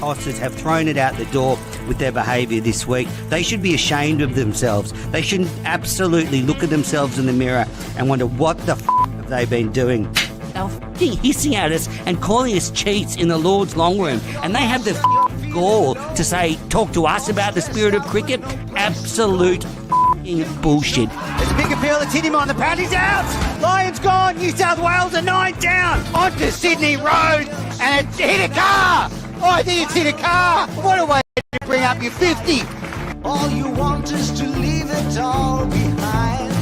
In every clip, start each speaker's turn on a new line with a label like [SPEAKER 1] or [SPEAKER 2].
[SPEAKER 1] tossers have thrown it out the door with their behaviour this week. They should be ashamed of themselves. They should absolutely look at themselves in the mirror and wonder what the have they been doing. They're hissing at us and calling us cheats in the Lord's long room, and they have the gall to say, talk to us about the spirit of cricket. Absolute bullshit.
[SPEAKER 2] There's a big appeal, it's hit him on the pad, he's out! Lions gone, New South Wales are 9 down! Onto Sydney Road, and it's hit a car! Oh, I think it's hit a car! What a way to bring up your 50!
[SPEAKER 3] All you want is to leave it all behind.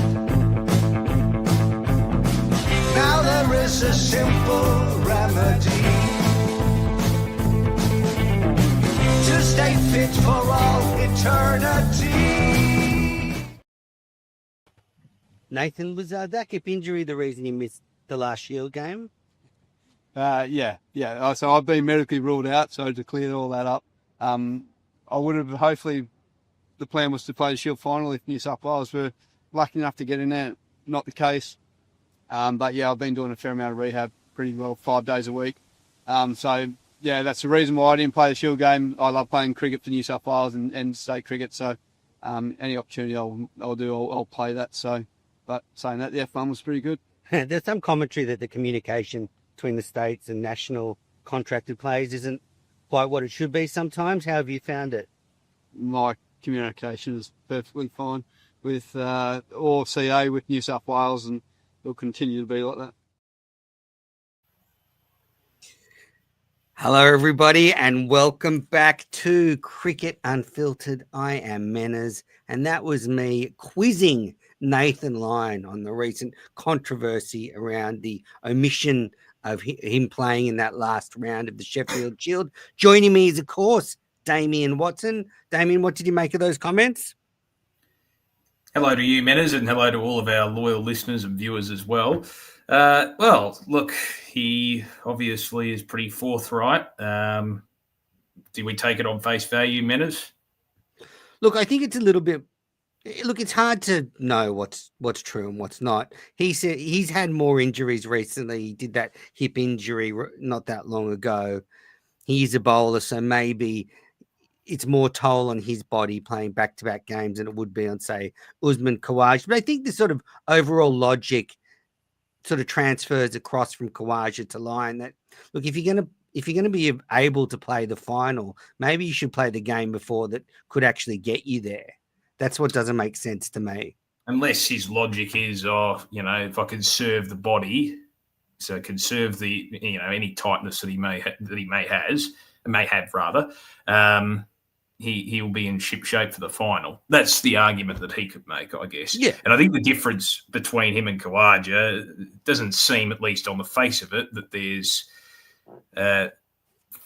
[SPEAKER 3] Now there is a simple remedy to stay fit for all eternity.
[SPEAKER 1] Nathan, was that hip injury the reason he missed the last Shield game?
[SPEAKER 4] Yeah. So I've been medically ruled out, so to clear all that up, I would have hopefully, the plan was to play the Shield final if New South Wales were lucky enough to get in there. Not the case. But yeah, I've been doing a fair amount of rehab pretty well 5 days a week. So yeah, that's the reason why I didn't play the Shield game. I love playing cricket for New South Wales and state cricket. So any opportunity I'll play that. So, but saying that, the F1 was pretty good.
[SPEAKER 1] There's some commentary that the communication between the states and national contracted players isn't quite what it should be sometimes. How have you found it?
[SPEAKER 4] My communication is perfectly fine with or CA with New South Wales, and it'll continue to be like that.
[SPEAKER 1] Hello, everybody, and welcome back to Cricket Unfiltered. I am Menners, and that was me quizzing Nathan Lyon on the recent controversy around the omission of him playing in that last round of the Sheffield Shield. Joining me is, of course, Damien Watson. Damien, what did you make of those comments?
[SPEAKER 5] Hello to you, Menners, and hello to all of our loyal listeners and viewers as well. Well, look, he obviously is pretty forthright. Do we take it on face value, Menners?
[SPEAKER 1] Look, I think it's a little bit... Look, it's hard to know what's true and what's not. He said he's had more injuries recently. He did that hip injury not that long ago. He's a bowler, so maybe it's more toll on his body playing back-to-back games than it would be on, say, Usman Khawaja. But I think the sort of overall logic sort of transfers across from Khawaja to Lyon that, look, if you're going to be able to play the final, maybe you should play the game before that could actually get you there. That's what doesn't make sense to me. Unless
[SPEAKER 5] his logic is, if I conserve the body, so conserve the, any tightness that he may have, he'll be in ship shape for the final. That's the argument that he could make, I guess.
[SPEAKER 1] Yeah.
[SPEAKER 5] And I think the difference between him and Khawaja doesn't seem, at least on the face of it, that there's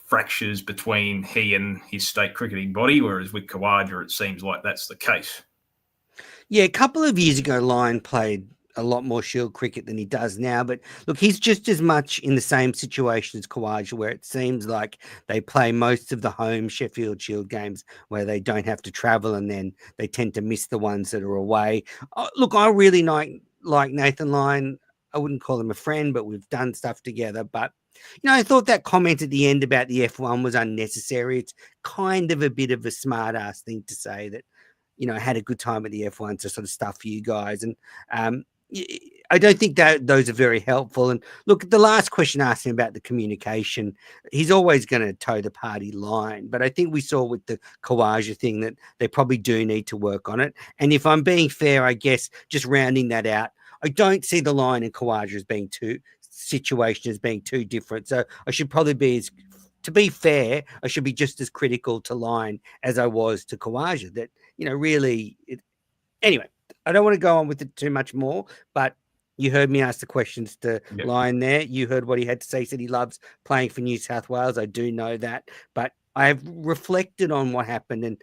[SPEAKER 5] fractures between he and his state cricketing body, whereas with Khawaja, it seems like that's the case.
[SPEAKER 1] Yeah, a couple of years ago, Lyon played a lot more Shield cricket than he does now. But look, he's just as much in the same situation as Khawaja, where it seems like they play most of the home Sheffield Shield games where they don't have to travel, and then they tend to miss the ones that are away. Look, I really like Nathan Lyon. I wouldn't call him a friend, but we've done stuff together. But I thought that comment at the end about the F1 was unnecessary. It's kind of a bit of a smart ass thing to say that, I had a good time at the F1 to sort of stuff you guys. And I don't think that those are very helpful. And look, the last question asked him about the communication, he's always going to toe the party line. But I think we saw with the Khawaja thing that they probably do need to work on it. And if I'm being fair, I guess just rounding that out, I don't see the Lyon and Khawaja as being too different. So I should probably to be fair, I should be just as critical to Lyon as I was to Khawaja. That, really, anyway, I don't want to go on with it too much more, but you heard me ask the questions to Lyon there. You heard what he had to say. He said he loves playing for New South Wales. I do know that, but I have reflected on what happened, and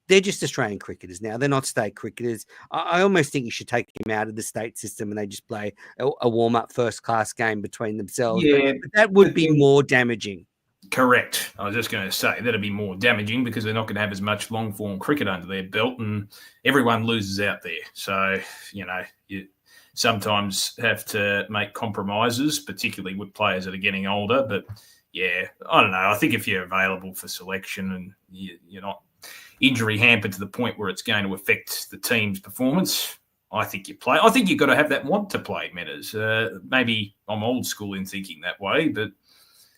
[SPEAKER 1] they're just Australian cricketers now. They're not state cricketers. I almost think you should take him out of the state system and they just play a warm-up first-class game between themselves.
[SPEAKER 5] Yeah,
[SPEAKER 1] but that would be more damaging.
[SPEAKER 5] Correct. I was just going to say that'd be more damaging because they're not going to have as much long-form cricket under their belt, and everyone loses out there. So, you sometimes have to make compromises, particularly with players that are getting older. But, yeah, I don't know. I think if you're available for selection and you're not injury hampered to the point where it's going to affect the team's performance, I think you play. I think you've got to have that want to play, Metters. Maybe I'm old school in thinking that way, but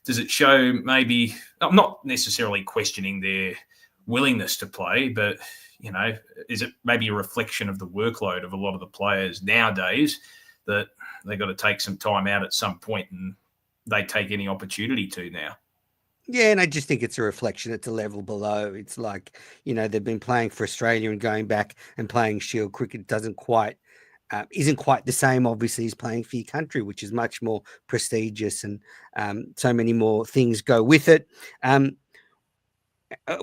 [SPEAKER 5] does it show maybe – I'm not necessarily questioning their willingness to play, but, you know, is it maybe a reflection of the workload of a lot of the players nowadays that they've got to take some time out at some point and they take any opportunity to now?
[SPEAKER 1] Yeah, and I just think it's a reflection. It's a level below. It's like, you know, they've been playing for Australia and going back and playing Shield cricket isn't quite the same, obviously, as playing for your country, which is much more prestigious and so many more things go with it.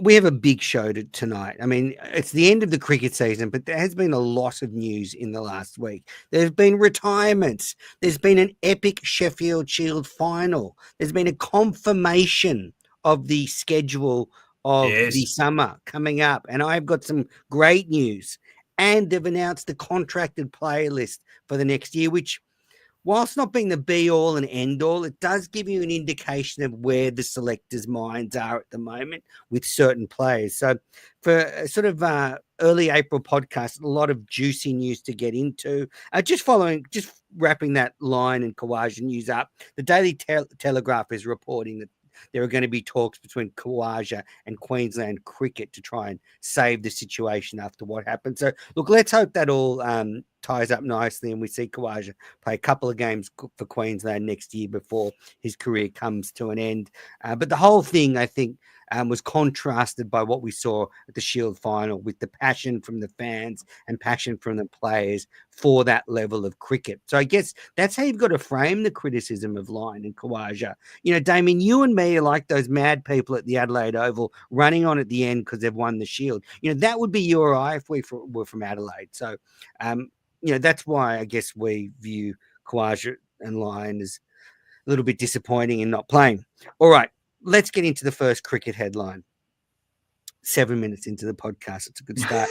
[SPEAKER 1] We have a big show tonight. I mean, it's the end of the cricket season, but there has been a lot of news in the last week. There's been retirements. There's been an epic Sheffield Shield final. There's been a confirmation of the schedule of the summer coming up. And I've got some great news. And they've announced the contracted player list for the next year, which, whilst not being the be-all and end-all, it does give you an indication of where the selectors' minds are at the moment with certain players. So for a sort of early April podcast, a lot of juicy news to get into. Just wrapping that line and Khawaja news up, the Daily Telegraph is reporting that there are going to be talks between Khawaja and Queensland Cricket to try and save the situation after what happened. So, look, let's hope that all ties up nicely and we see Khawaja play a couple of games for Queensland next year before his career comes to an end. But the whole thing, I think, was contrasted by what we saw at the Shield final with the passion from the fans and passion from the players for that level of cricket. So I guess that's how you've got to frame the criticism of Lyon and Khawaja. You know, Damien, you and me are like those mad people at the Adelaide Oval running on at the end because they've won the Shield. You know, that would be you or I if we were from Adelaide. So, you know, that's why I guess we view Khawaja and Lyon as a little bit disappointing in not playing. All right. Let's get into the first cricket headline. 7 minutes into the podcast. It's a good start.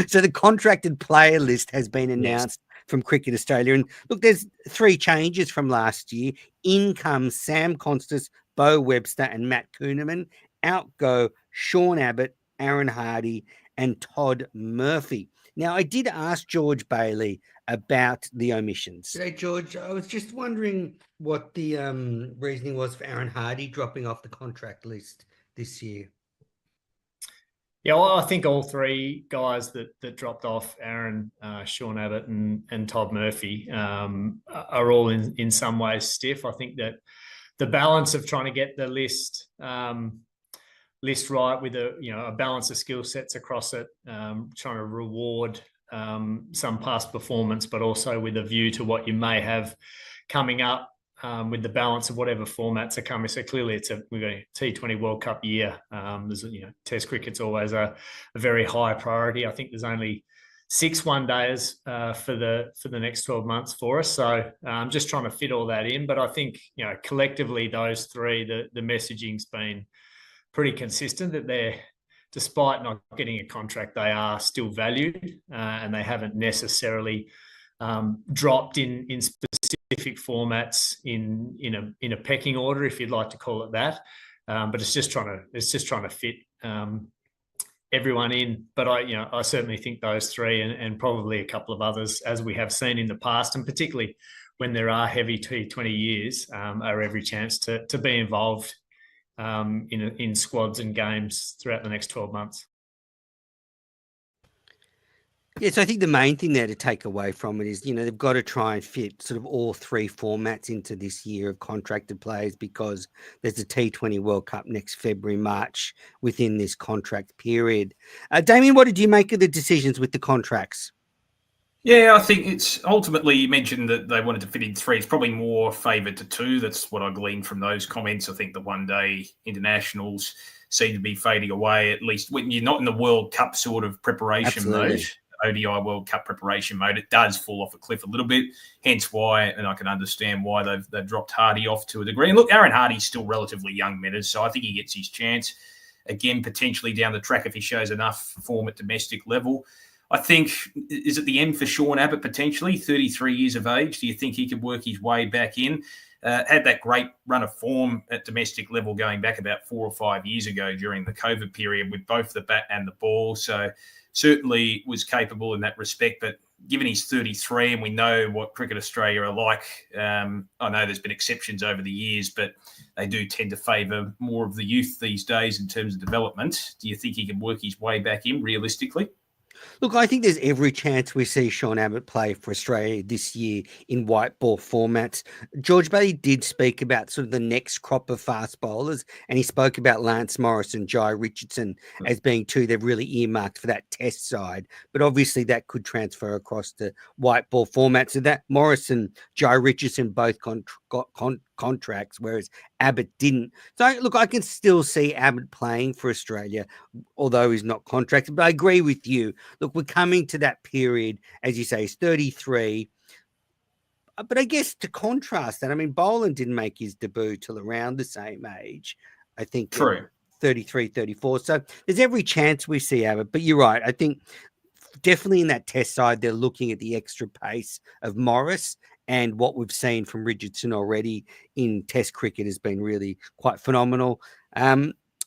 [SPEAKER 1] So the contracted player list has been announced from Cricket Australia. And look, there's 3 changes from last year. In comes Sam Constas, Bo Webster and Matt Kuhneman. Out go Sean Abbott, Aaron Hardy and Todd Murphy. Now, I did ask George Bailey about the omissions. G'day, George. I was just wondering what the reasoning was for Aaron Hardy dropping off the contract list this year.
[SPEAKER 6] Yeah, well, I think all 3 guys that dropped off, Aaron, Sean Abbott and Todd Murphy, are all in some ways stiff. I think that the balance of trying to get the list right with a balance of skill sets across it, trying to reward some past performance, but also with a view to what you may have coming up with the balance of whatever formats are coming. So clearly we've got a T20 World Cup year. There's, Test cricket's always a very high priority. I think there's only 6 one-days for the next 12 months for us. So I'm just trying to fit all that in. But I think, collectively, those 3, the messaging's been pretty consistent that they're, despite not getting a contract, they are still valued and they haven't necessarily dropped in specific formats in a pecking order, if you'd like to call it that. But it's just trying to fit everyone in. But I certainly think those 3 and probably a couple of others, as we have seen in the past, and particularly when there are heavy T20 years, are every chance to be involved in squads and games throughout the next 12 months.
[SPEAKER 1] Yeah, so I think the main thing there to take away from it is, they've got to try and fit sort of all 3 formats into this year of contracted players, because there's a T20 World Cup next February, March within this contract period. Damien, what did you make of the decisions with the contracts?
[SPEAKER 5] Yeah, I think it's ultimately, you mentioned that they wanted to fit in 3. It's probably more favoured to 2. That's what I gleaned from those comments. I think the one-day internationals seem to be fading away, at least when you're not in the World Cup sort of preparation mode. ODI World Cup preparation mode, it does fall off a cliff a little bit, hence why, and I can understand why they've dropped Hardy off to a degree. And look, Aaron Hardy's still relatively young, Metters, so I think he gets his chance again, potentially down the track if he shows enough form at domestic level. I think, is it the end for Sean Abbott potentially? 33 years of age. Do you think he could work his way back in? Had that great run of form at domestic level going back about 4 or 5 years ago during the COVID period with both the bat and the ball. So certainly was capable in that respect. But given he's 33 and we know what Cricket Australia are like, I know there's been exceptions over the years, but they do tend to favour more of the youth these days in terms of development. Do you think he can work his way back in realistically?
[SPEAKER 1] Look, I think there's every chance we see Sean Abbott play for Australia this year in white ball formats. George Bailey did speak about sort of the next crop of fast bowlers, and he spoke about Lance Morris and Jai Richardson as being two they've really earmarked for that test side. But obviously that could transfer across to white ball formats. So that Morris and Jai Richardson both got contracts, whereas Abbott didn't. So look, I can still see Abbott playing for Australia, although he's not contracted. But I agree with you. Look, we're coming to that period, as you say, he's 33. But I guess to contrast that, I mean, Boland didn't make his debut till around the same age, I think.
[SPEAKER 5] True.
[SPEAKER 1] 33, 34. So there's every chance we see Abbott. But you're right. I think definitely in that test side, they're looking at the extra pace of Morris. And what we've seen from Richardson already in Test cricket has been really quite phenomenal.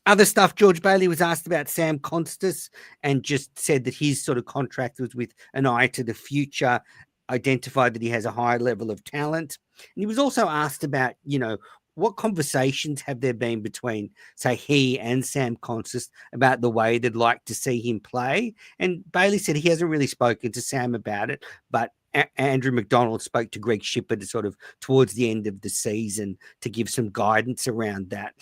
[SPEAKER 1] Other stuff, George Bailey was asked about Sam Constas and just said that his sort of contract was with an eye to the future, identified that he has a high level of talent. And he was also asked about, what conversations have there been between, say, he and Sam Constas about the way they'd like to see him play? And Bailey said he hasn't really spoken to Sam about it, but Andrew McDonald spoke to Greg Shipper sort of towards the end of the season to give some guidance around that.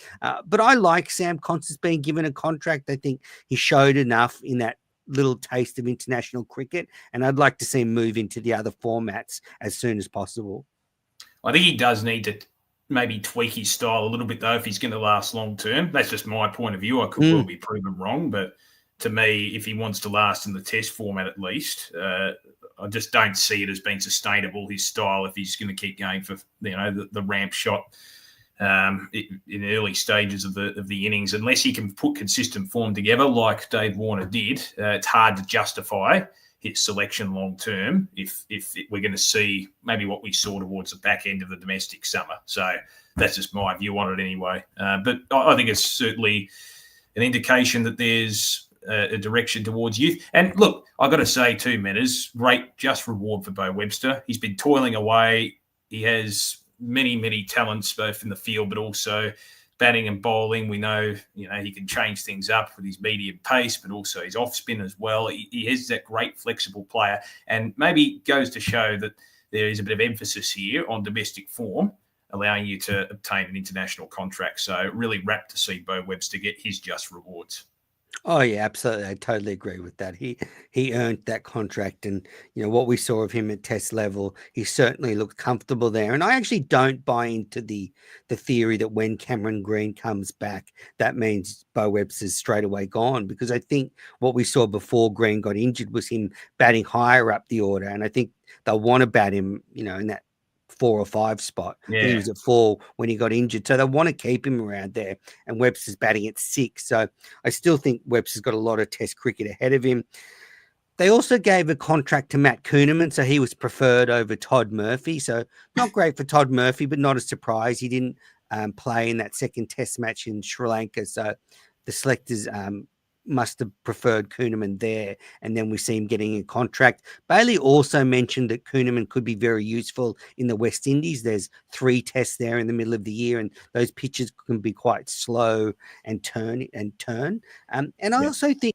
[SPEAKER 1] But I like Sam Constas being given a contract. I think he showed enough in that little taste of international cricket, and I'd like to see him move into the other formats as soon as possible.
[SPEAKER 5] I think he does need to maybe tweak his style a little bit, though, if he's going to last long term. That's just my point of view. I could well be proven wrong, but to me, if he wants to last in the test format at least, I just don't see it as being sustainable, his style, if he's going to keep going for the ramp shot in early stages of the innings. Unless he can put consistent form together like Dave Warner did, it's hard to justify his selection long term if we're going to see maybe what we saw towards the back end of the domestic summer. So that's just my view on it anyway. But I think it's certainly an indication that there's a direction towards youth. And look, I've got to say too, Metters, great just reward for Beau Webster. He's been toiling away. He has many, many talents, both in the field, but also batting and bowling. We know, he can change things up with his medium pace, but also his off spin as well. He is that great flexible player, and maybe goes to show that there is a bit of emphasis here on domestic form, allowing you to obtain an international contract. So really rapt to see Beau Webster get his just rewards.
[SPEAKER 1] Oh yeah, absolutely. I totally agree with that. He earned that contract, and what we saw of him at test level, he certainly looked comfortable there. And I actually don't buy into the theory that when Cameron Green comes back, that means Beau Webster's straight away gone, because I think what we saw before Green got injured was him batting higher up the order, and I think they'll want to bat him, in that 4 or 5 spot.
[SPEAKER 5] Yeah.
[SPEAKER 1] He was at 4 when he got injured. So they want to keep him around there. And Webster's batting at 6. So I still think Webster's got a lot of test cricket ahead of him. They also gave a contract to Matt Kuhnemann, so he was preferred over Todd Murphy. So not great for Todd Murphy, but not a surprise. He didn't play in that second test match in Sri Lanka. So the selectors must have preferred Kuhnemann there, and then we see him getting a contract. Bailey also mentioned that Kuhnemann could be very useful in the West Indies. There's 3 tests there in the middle of the year, and those pitches can be quite slow and turn. I also think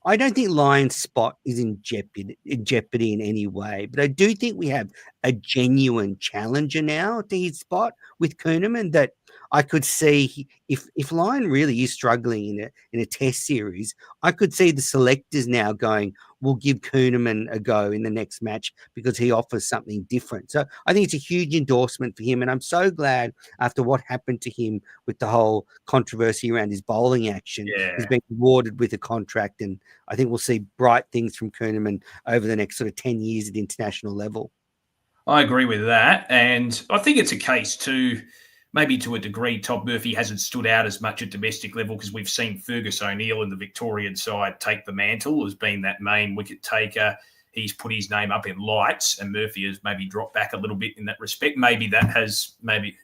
[SPEAKER 1] I don't think Lyon's spot is in jeopardy in any way, but I do think we have a genuine challenger now to his spot with Kuhnemann that I could see if Lyon really is struggling in a test series, I could see the selectors now going, we'll give Kuhnemann a go in the next match because he offers something different. So I think it's a huge endorsement for him, and I'm so glad after what happened to him with the whole controversy around his bowling action, he's been rewarded with a contract, and I think we'll see bright things from Kuhnemann over the next sort of 10 years at international level.
[SPEAKER 5] I agree with that, and I think it's a case too maybe to a degree, Todd Murphy hasn't stood out as much at domestic level because we've seen Fergus O'Neill in the Victorian side take the mantle as being that main wicket taker. He's put his name up in lights, and Murphy has maybe dropped back a little bit in that respect. Maybe that has,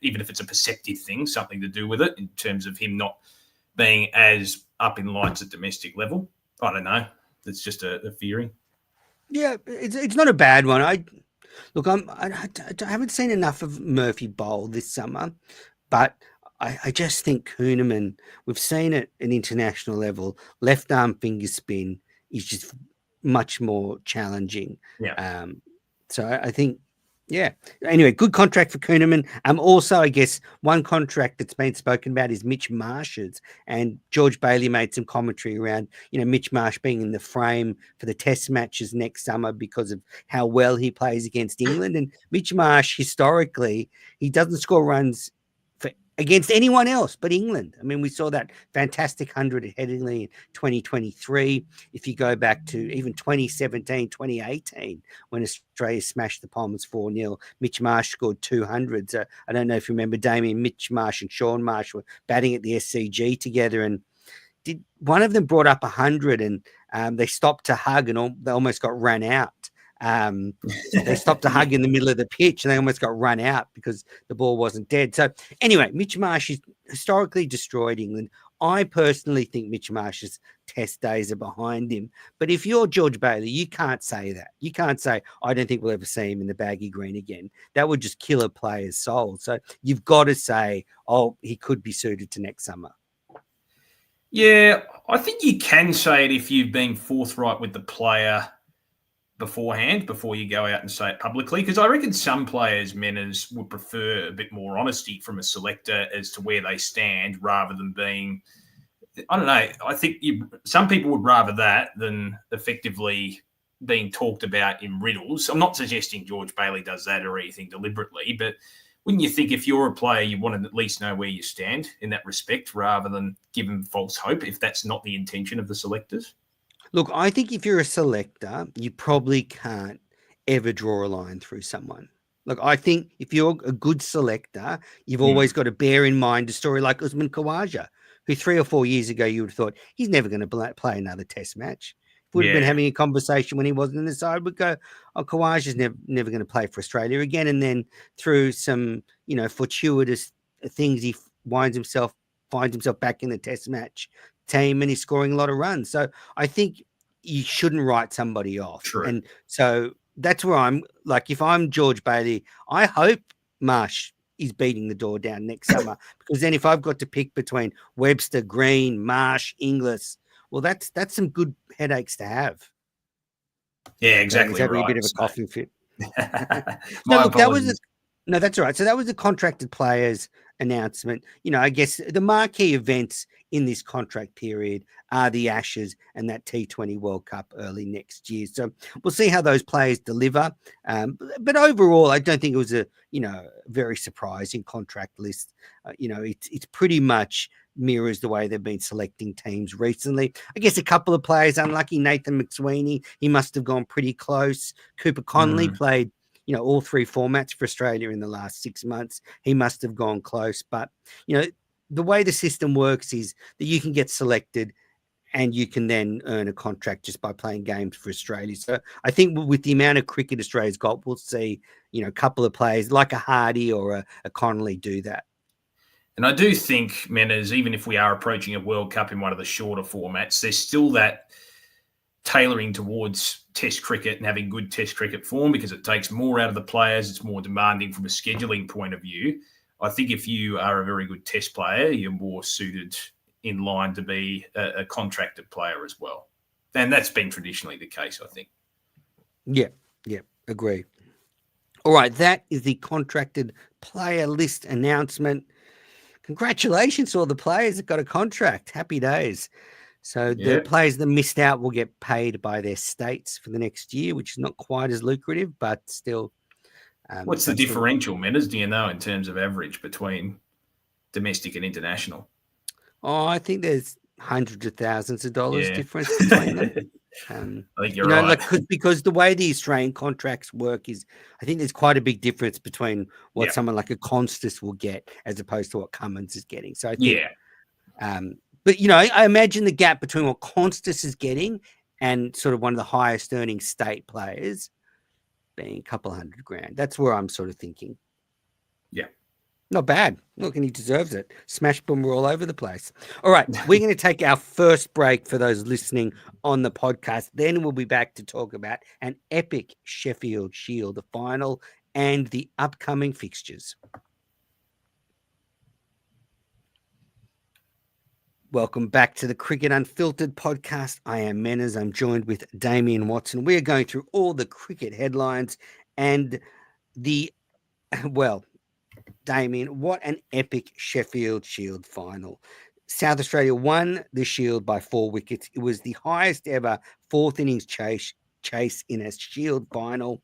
[SPEAKER 5] even if it's a perceptive thing, something to do with it in terms of him not being as up in lights at domestic level. I don't know. It's just a theory.
[SPEAKER 1] Yeah, it's not a bad one. I haven't seen enough of Murphy bowl this summer, but I just think Kuhnemann, we've seen it at international level, left arm finger spin is just much more challenging.
[SPEAKER 5] Yeah.
[SPEAKER 1] So I think, yeah. Anyway, good contract for Kuhnemann. Also, I guess one contract that's been spoken about is Mitch Marsh's, and George Bailey made some commentary around, Mitch Marsh being in the frame for the Test matches next summer because of how well he plays against England. And Mitch Marsh, historically, he doesn't score runs against anyone else but England. I mean, we saw that fantastic 100 at Headingley in 2023. If you go back to even 2017, 2018, when Australia smashed the Palmers 4-0, Mitch Marsh scored 200s. I don't know if you remember, Damien, Mitch Marsh and Sean Marsh were batting at the SCG together, and one of them brought up 100, and they stopped to hug, and they almost got run out. They stopped to hug in the middle of the pitch, and they almost got run out because the ball wasn't dead. So anyway, Mitch Marsh has historically destroyed England. I personally think Mitch Marsh's Test days are behind him. But if you're George Bailey, you can't say that. You can't say, I don't think we'll ever see him in the baggy green again. That would just kill a player's soul. So you've got to say, oh, he could be suited to next summer.
[SPEAKER 5] Yeah, I think you can say it if you've been forthright with the player beforehand, before you go out and say it publicly, because I reckon some players, Menners, would prefer a bit more honesty from a selector as to where they stand rather than being, I don't know, I think some people would rather that than effectively being talked about in riddles. I'm not suggesting George Bailey does that or anything deliberately, but wouldn't you think if you're a player, you want to at least know where you stand in that respect rather than give them false hope if that's not the intention of the selectors?
[SPEAKER 1] Look, I think if you're a selector, you probably can't ever draw a line through someone. Look, I think if you're a good selector, you've always got to bear in mind a story like Usman Khawaja, who 3 or 4 years ago you would have thought he's never going to play another Test match. Would have been having a conversation when he wasn't in the side, would go, oh, Khawaja's never going to play for Australia again. And then through some, fortuitous things, he finds himself back in the Test match team, and he's scoring a lot of runs. So I think you shouldn't write somebody off.
[SPEAKER 5] True.
[SPEAKER 1] And so that's where I'm like, if I'm George Bailey, I hope Marsh is beating the door down next summer, because then if I've got to pick between Webster, Green, Marsh, Inglis, well, that's some good headaches to have.
[SPEAKER 5] Yeah, exactly.
[SPEAKER 1] Having
[SPEAKER 5] right.
[SPEAKER 1] a bit of a coughing fit.
[SPEAKER 5] My
[SPEAKER 1] look,
[SPEAKER 5] apologies.
[SPEAKER 1] that's all right. So that was the contracted players announcement. I guess the marquee events in this contract period are the Ashes and that T20 World Cup early next year. So we'll see how those players deliver. But overall, I don't think it was a very surprising contract list. It's pretty much mirrors the way they've been selecting teams recently. I guess a couple of players unlucky. Nathan McSweeney, he must have gone pretty close. Cooper Connolly played all 3 formats for Australia in the last 6 months. He must have gone close. But, the way the system works is that you can get selected and you can then earn a contract just by playing games for Australia. So I think with the amount of cricket Australia's got, we'll see, a couple of players like a Hardy or a Connolly do that.
[SPEAKER 5] And I do think, Menners, even if we are approaching a World Cup in one of the shorter formats, there's still that tailoring towards Test cricket and having good Test cricket form, because it takes more out of the players. It's more demanding from a scheduling point of view. I think if you are a very good Test player, you're more suited in line to be a contracted player as well. And that's been traditionally the case, I think.
[SPEAKER 1] Yeah, agree. All right, that is the contracted player list announcement. Congratulations to all the players that got a contract. Happy days. So the players that missed out will get paid by their states for the next year, which is not quite as lucrative, but still.
[SPEAKER 5] What's the differential, Menners, do you know, in terms of average between domestic and international?
[SPEAKER 1] Oh, I think there's hundreds of thousands of dollars difference between them.
[SPEAKER 5] I think you're right.
[SPEAKER 1] Because the way the Australian contracts work is, I think there's quite a big difference between what someone like a Constas will get as opposed to what Cummins is getting. So I think, but I imagine the gap between what Constas is getting and sort of one of the highest earning state players being a couple $100,000. That's where I'm sort of thinking.
[SPEAKER 5] Yeah.
[SPEAKER 1] Not bad. Look, and he deserves it. Smash boom, we're all over the place. All right, we're going to take our first break for those listening on the podcast. Then we'll be back to talk about an epic Sheffield Shield, the final, and the upcoming fixtures. Welcome back to the Cricket Unfiltered podcast. I am Menners. I'm joined with Damien Watson. We are going through all the cricket headlines and Damien, what an epic Sheffield Shield final. South Australia won the Shield by 4 wickets. It was the highest ever fourth innings chase in a Shield final.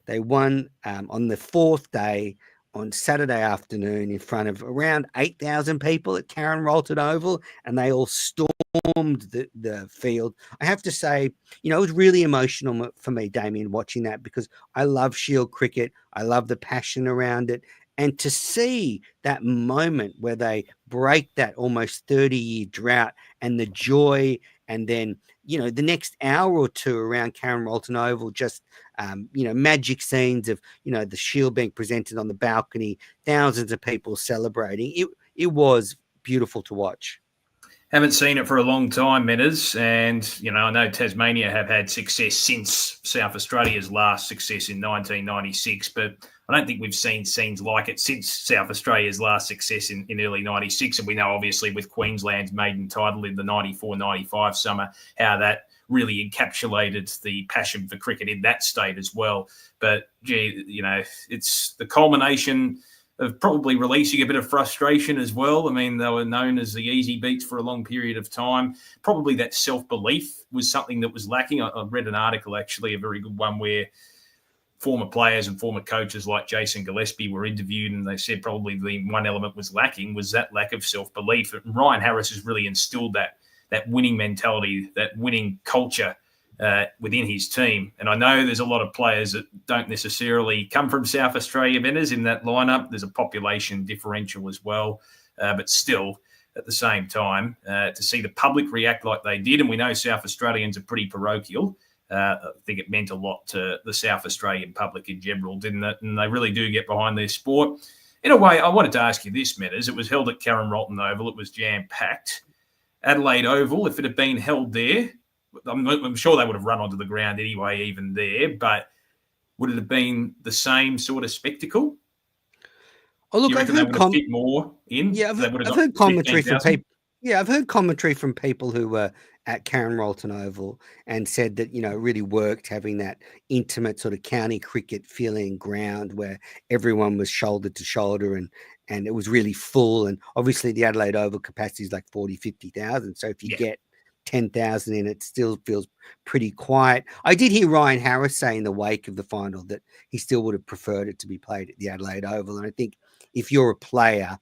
[SPEAKER 1] They won on the fourth day on Saturday afternoon in front of around 8,000 people at Karen Rolton Oval, and they all stormed the field. I have to say, it was really emotional for me, Damien, watching that, because I love Shield cricket. I love the passion around it. And to see that moment where they break that almost 30-year drought and the joy, and then, the next hour or two around Karen Rolton Oval, just, magic scenes of, the Shield being presented on the balcony, thousands of people celebrating. It was beautiful to watch.
[SPEAKER 5] Haven't seen it for a long time, Menners, and I know Tasmania have had success since South Australia's last success in 1996, but I don't think we've seen scenes like it since South Australia's last success in early 96. And we know, obviously, with Queensland's maiden title in the 94-95 summer, how that really encapsulated the passion for cricket in that state as well. But, it's the culmination of probably releasing a bit of frustration as well. I mean, they were known as the easy beats for a long period of time. Probably that self-belief was something that was lacking. I read an article, actually, a very good one, where former players and former coaches like Jason Gillespie were interviewed, and they said probably the one element was lacking was that lack of self-belief. And Ryan Harris has really instilled that winning mentality, that winning culture within his team. And I know there's a lot of players that don't necessarily come from South Australia, Menners, in that lineup. There's a population differential as well. But still, at the same time, to see the public react like they did, and we know South Australians are pretty parochial, I think it meant a lot to the South Australian public in general, didn't it? And they really do get behind their sport. In a way, I wanted to ask you this, Menners. It was held at Karen Rolton Oval. It was jam-packed. Adelaide Oval, if it had been held there, I'm sure they would have run onto the ground anyway, even there, but would it have been the same sort of spectacle?
[SPEAKER 1] Oh, look, I've heard
[SPEAKER 5] fit more in.
[SPEAKER 1] Yeah, I've heard commentary from people. Yeah, I've heard commentary from people who were at Karen Rolton Oval and said that, it really worked having that intimate sort of county cricket feeling ground where everyone was shoulder to shoulder and it was really full. And obviously the Adelaide Oval capacity is like 40, 50,000. So if you get 10,000 in, it still feels pretty quiet. I did hear Ryan Harris say in the wake of the final that he still would have preferred it to be played at the Adelaide Oval. And I think if you're a player,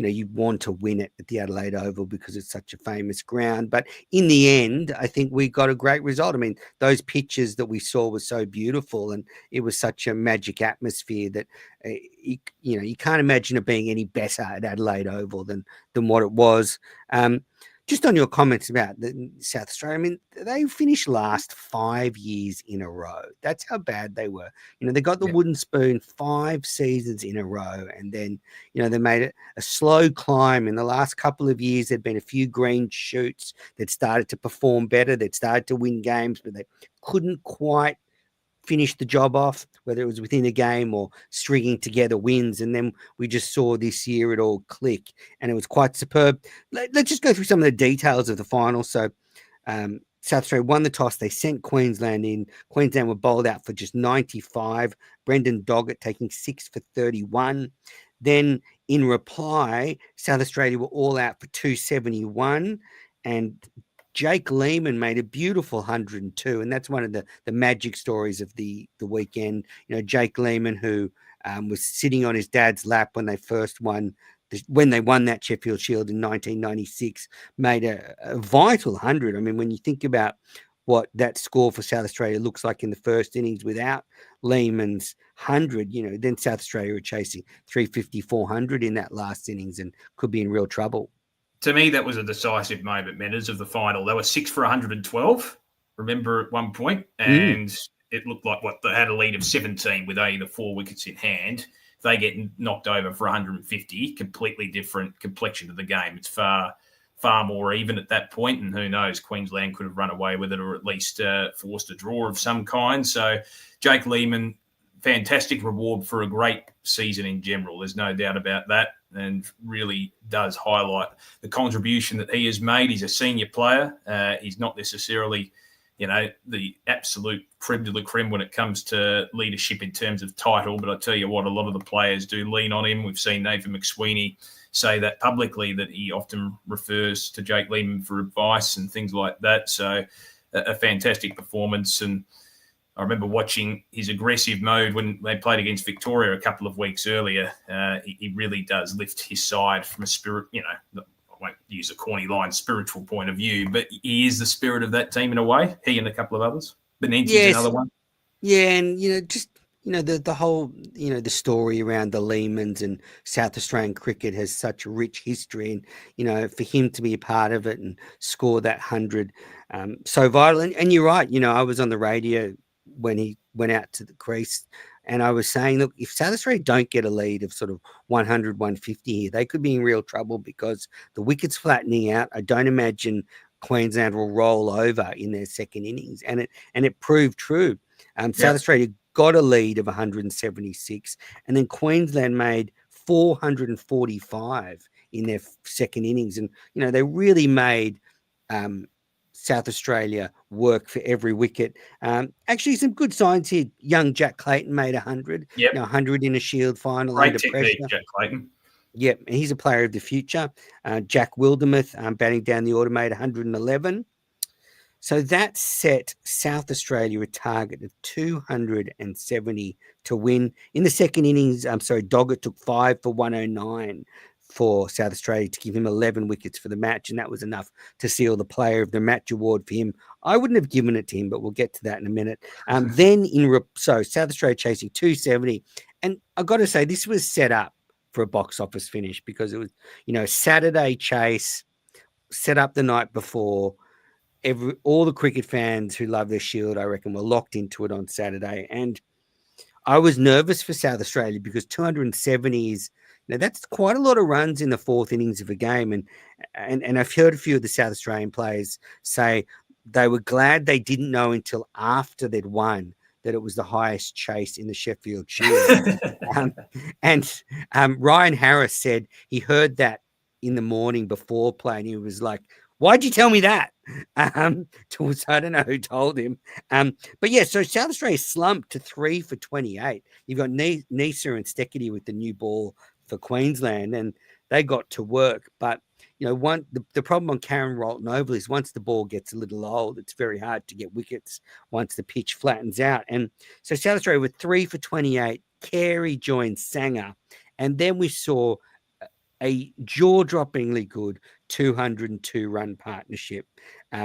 [SPEAKER 1] you want to win it at the Adelaide Oval because it's such a famous ground. But in the end, I think we got a great result. I mean, those pictures that we saw were so beautiful, and it was such a magic atmosphere that, you can't imagine it being any better at Adelaide Oval than what it was. Just on your comments about the South Australia, I mean, they finished last 5 years in a row. That's how bad they were. They got the wooden spoon 5 seasons in a row. And then, they made it a slow climb. In the last couple of years, there'd been a few green shoots that started to perform better. They'd started to win games, but they couldn't quite finish the job off, whether it was within a game or stringing together wins. And then we just saw this year it all click, and it was quite superb. Let's just go through some of the details of the final. So South Australia won the toss. They sent Queensland in. Queensland were bowled out for just 95. Brendan Doggett taking 6 for 31. Then in reply, South Australia were all out for 271. And Jake Lehman made a beautiful 102, and that's one of the magic stories of the weekend. Jake Lehman, who was sitting on his dad's lap when they won that Sheffield Shield in 1996, made a vital 100. I mean, when you think about what that score for South Australia looks like in the first innings without Lehmann's 100, then South Australia are chasing 350, 400 in that last innings and could be in real trouble.
[SPEAKER 5] To me, that was a decisive moment, Menners, of the final. They were 6 for 112, remember, at one point, and it looked like they had a lead of 17 with only the 4 wickets in hand. If they get knocked over for 150, completely different complexion of the game. It's far more even at that point, and who knows, Queensland could have run away with it or at least forced a draw of some kind. So Jake Lehmann, fantastic reward for a great season in general. There's no doubt about that, and really does highlight the contribution that he has made. He's a senior player. He's not necessarily, the absolute creme de la creme when it comes to leadership in terms of title, but I tell you what, a lot of the players do lean on him. We've seen Nathan McSweeney say that publicly, that he often refers to Jake Lehmann for advice and things like that. So a fantastic performance. And I remember watching his aggressive mode when they played against Victoria a couple of weeks earlier. He really does lift his side from a spirit, I won't use a corny line, spiritual point of view, but he is the spirit of that team in a way, he and a couple of others. Benenti's another one.
[SPEAKER 1] Yeah, and, the whole, the story around the Lehmanns and South Australian cricket has such a rich history, and, for him to be a part of it and score that 100, so vital. And you're right, I was on the radio when he went out to the crease, and I was saying, look, if South Australia don't get a lead of sort of 100, 150 here, they could be in real trouble because the wicket's flattening out. I don't imagine Queensland will roll over in their second innings, and it proved true. South Australia got a lead of 176, and then Queensland made 445 in their second innings, and they really made South Australia work for every wicket. Actually, some good signs here. Young Jack Clayton made 100. 100 in a Shield final.
[SPEAKER 5] Great
[SPEAKER 1] under
[SPEAKER 5] technique,
[SPEAKER 1] pressure.
[SPEAKER 5] Jack Clayton.
[SPEAKER 1] Yep, and he's a player of the future. Jack Wildermuth, batting down the order, made 111. So that set South Australia a target of 270 to win. In the second innings, Doggett took 5 for 109 for South Australia to give him 11 wickets for the match, and that was enough to seal the player of the match award for him. I wouldn't have given it to him, but we'll get to that in a minute. So South Australia chasing 270, and I've got to say this was set up for a box office finish because it was, Saturday chase, set up the night before. All the cricket fans who love their Shield, I reckon, were locked into it on Saturday, and I was nervous for South Australia because 270 is, that's quite a lot of runs in the fourth innings of a game, and I've heard a few of the South Australian players say they were glad they didn't know until after they'd won that it was the highest chase in the Sheffield Shield. Ryan Harris said he heard that in the morning before playing. He was like, "Why'd you tell me that?" So I don't know who told him. But yeah, so South Australia slumped to 3 for 28. You've got Neser and Steketee with the new ball for Queensland, and they got to work. But the problem on Karen Rolton Oval is once the ball gets a little old, it's very hard to get wickets once the pitch flattens out. And so South Australia with 3 for 28. Carey joined Sanger, and then we saw a jaw-droppingly good 202-run partnership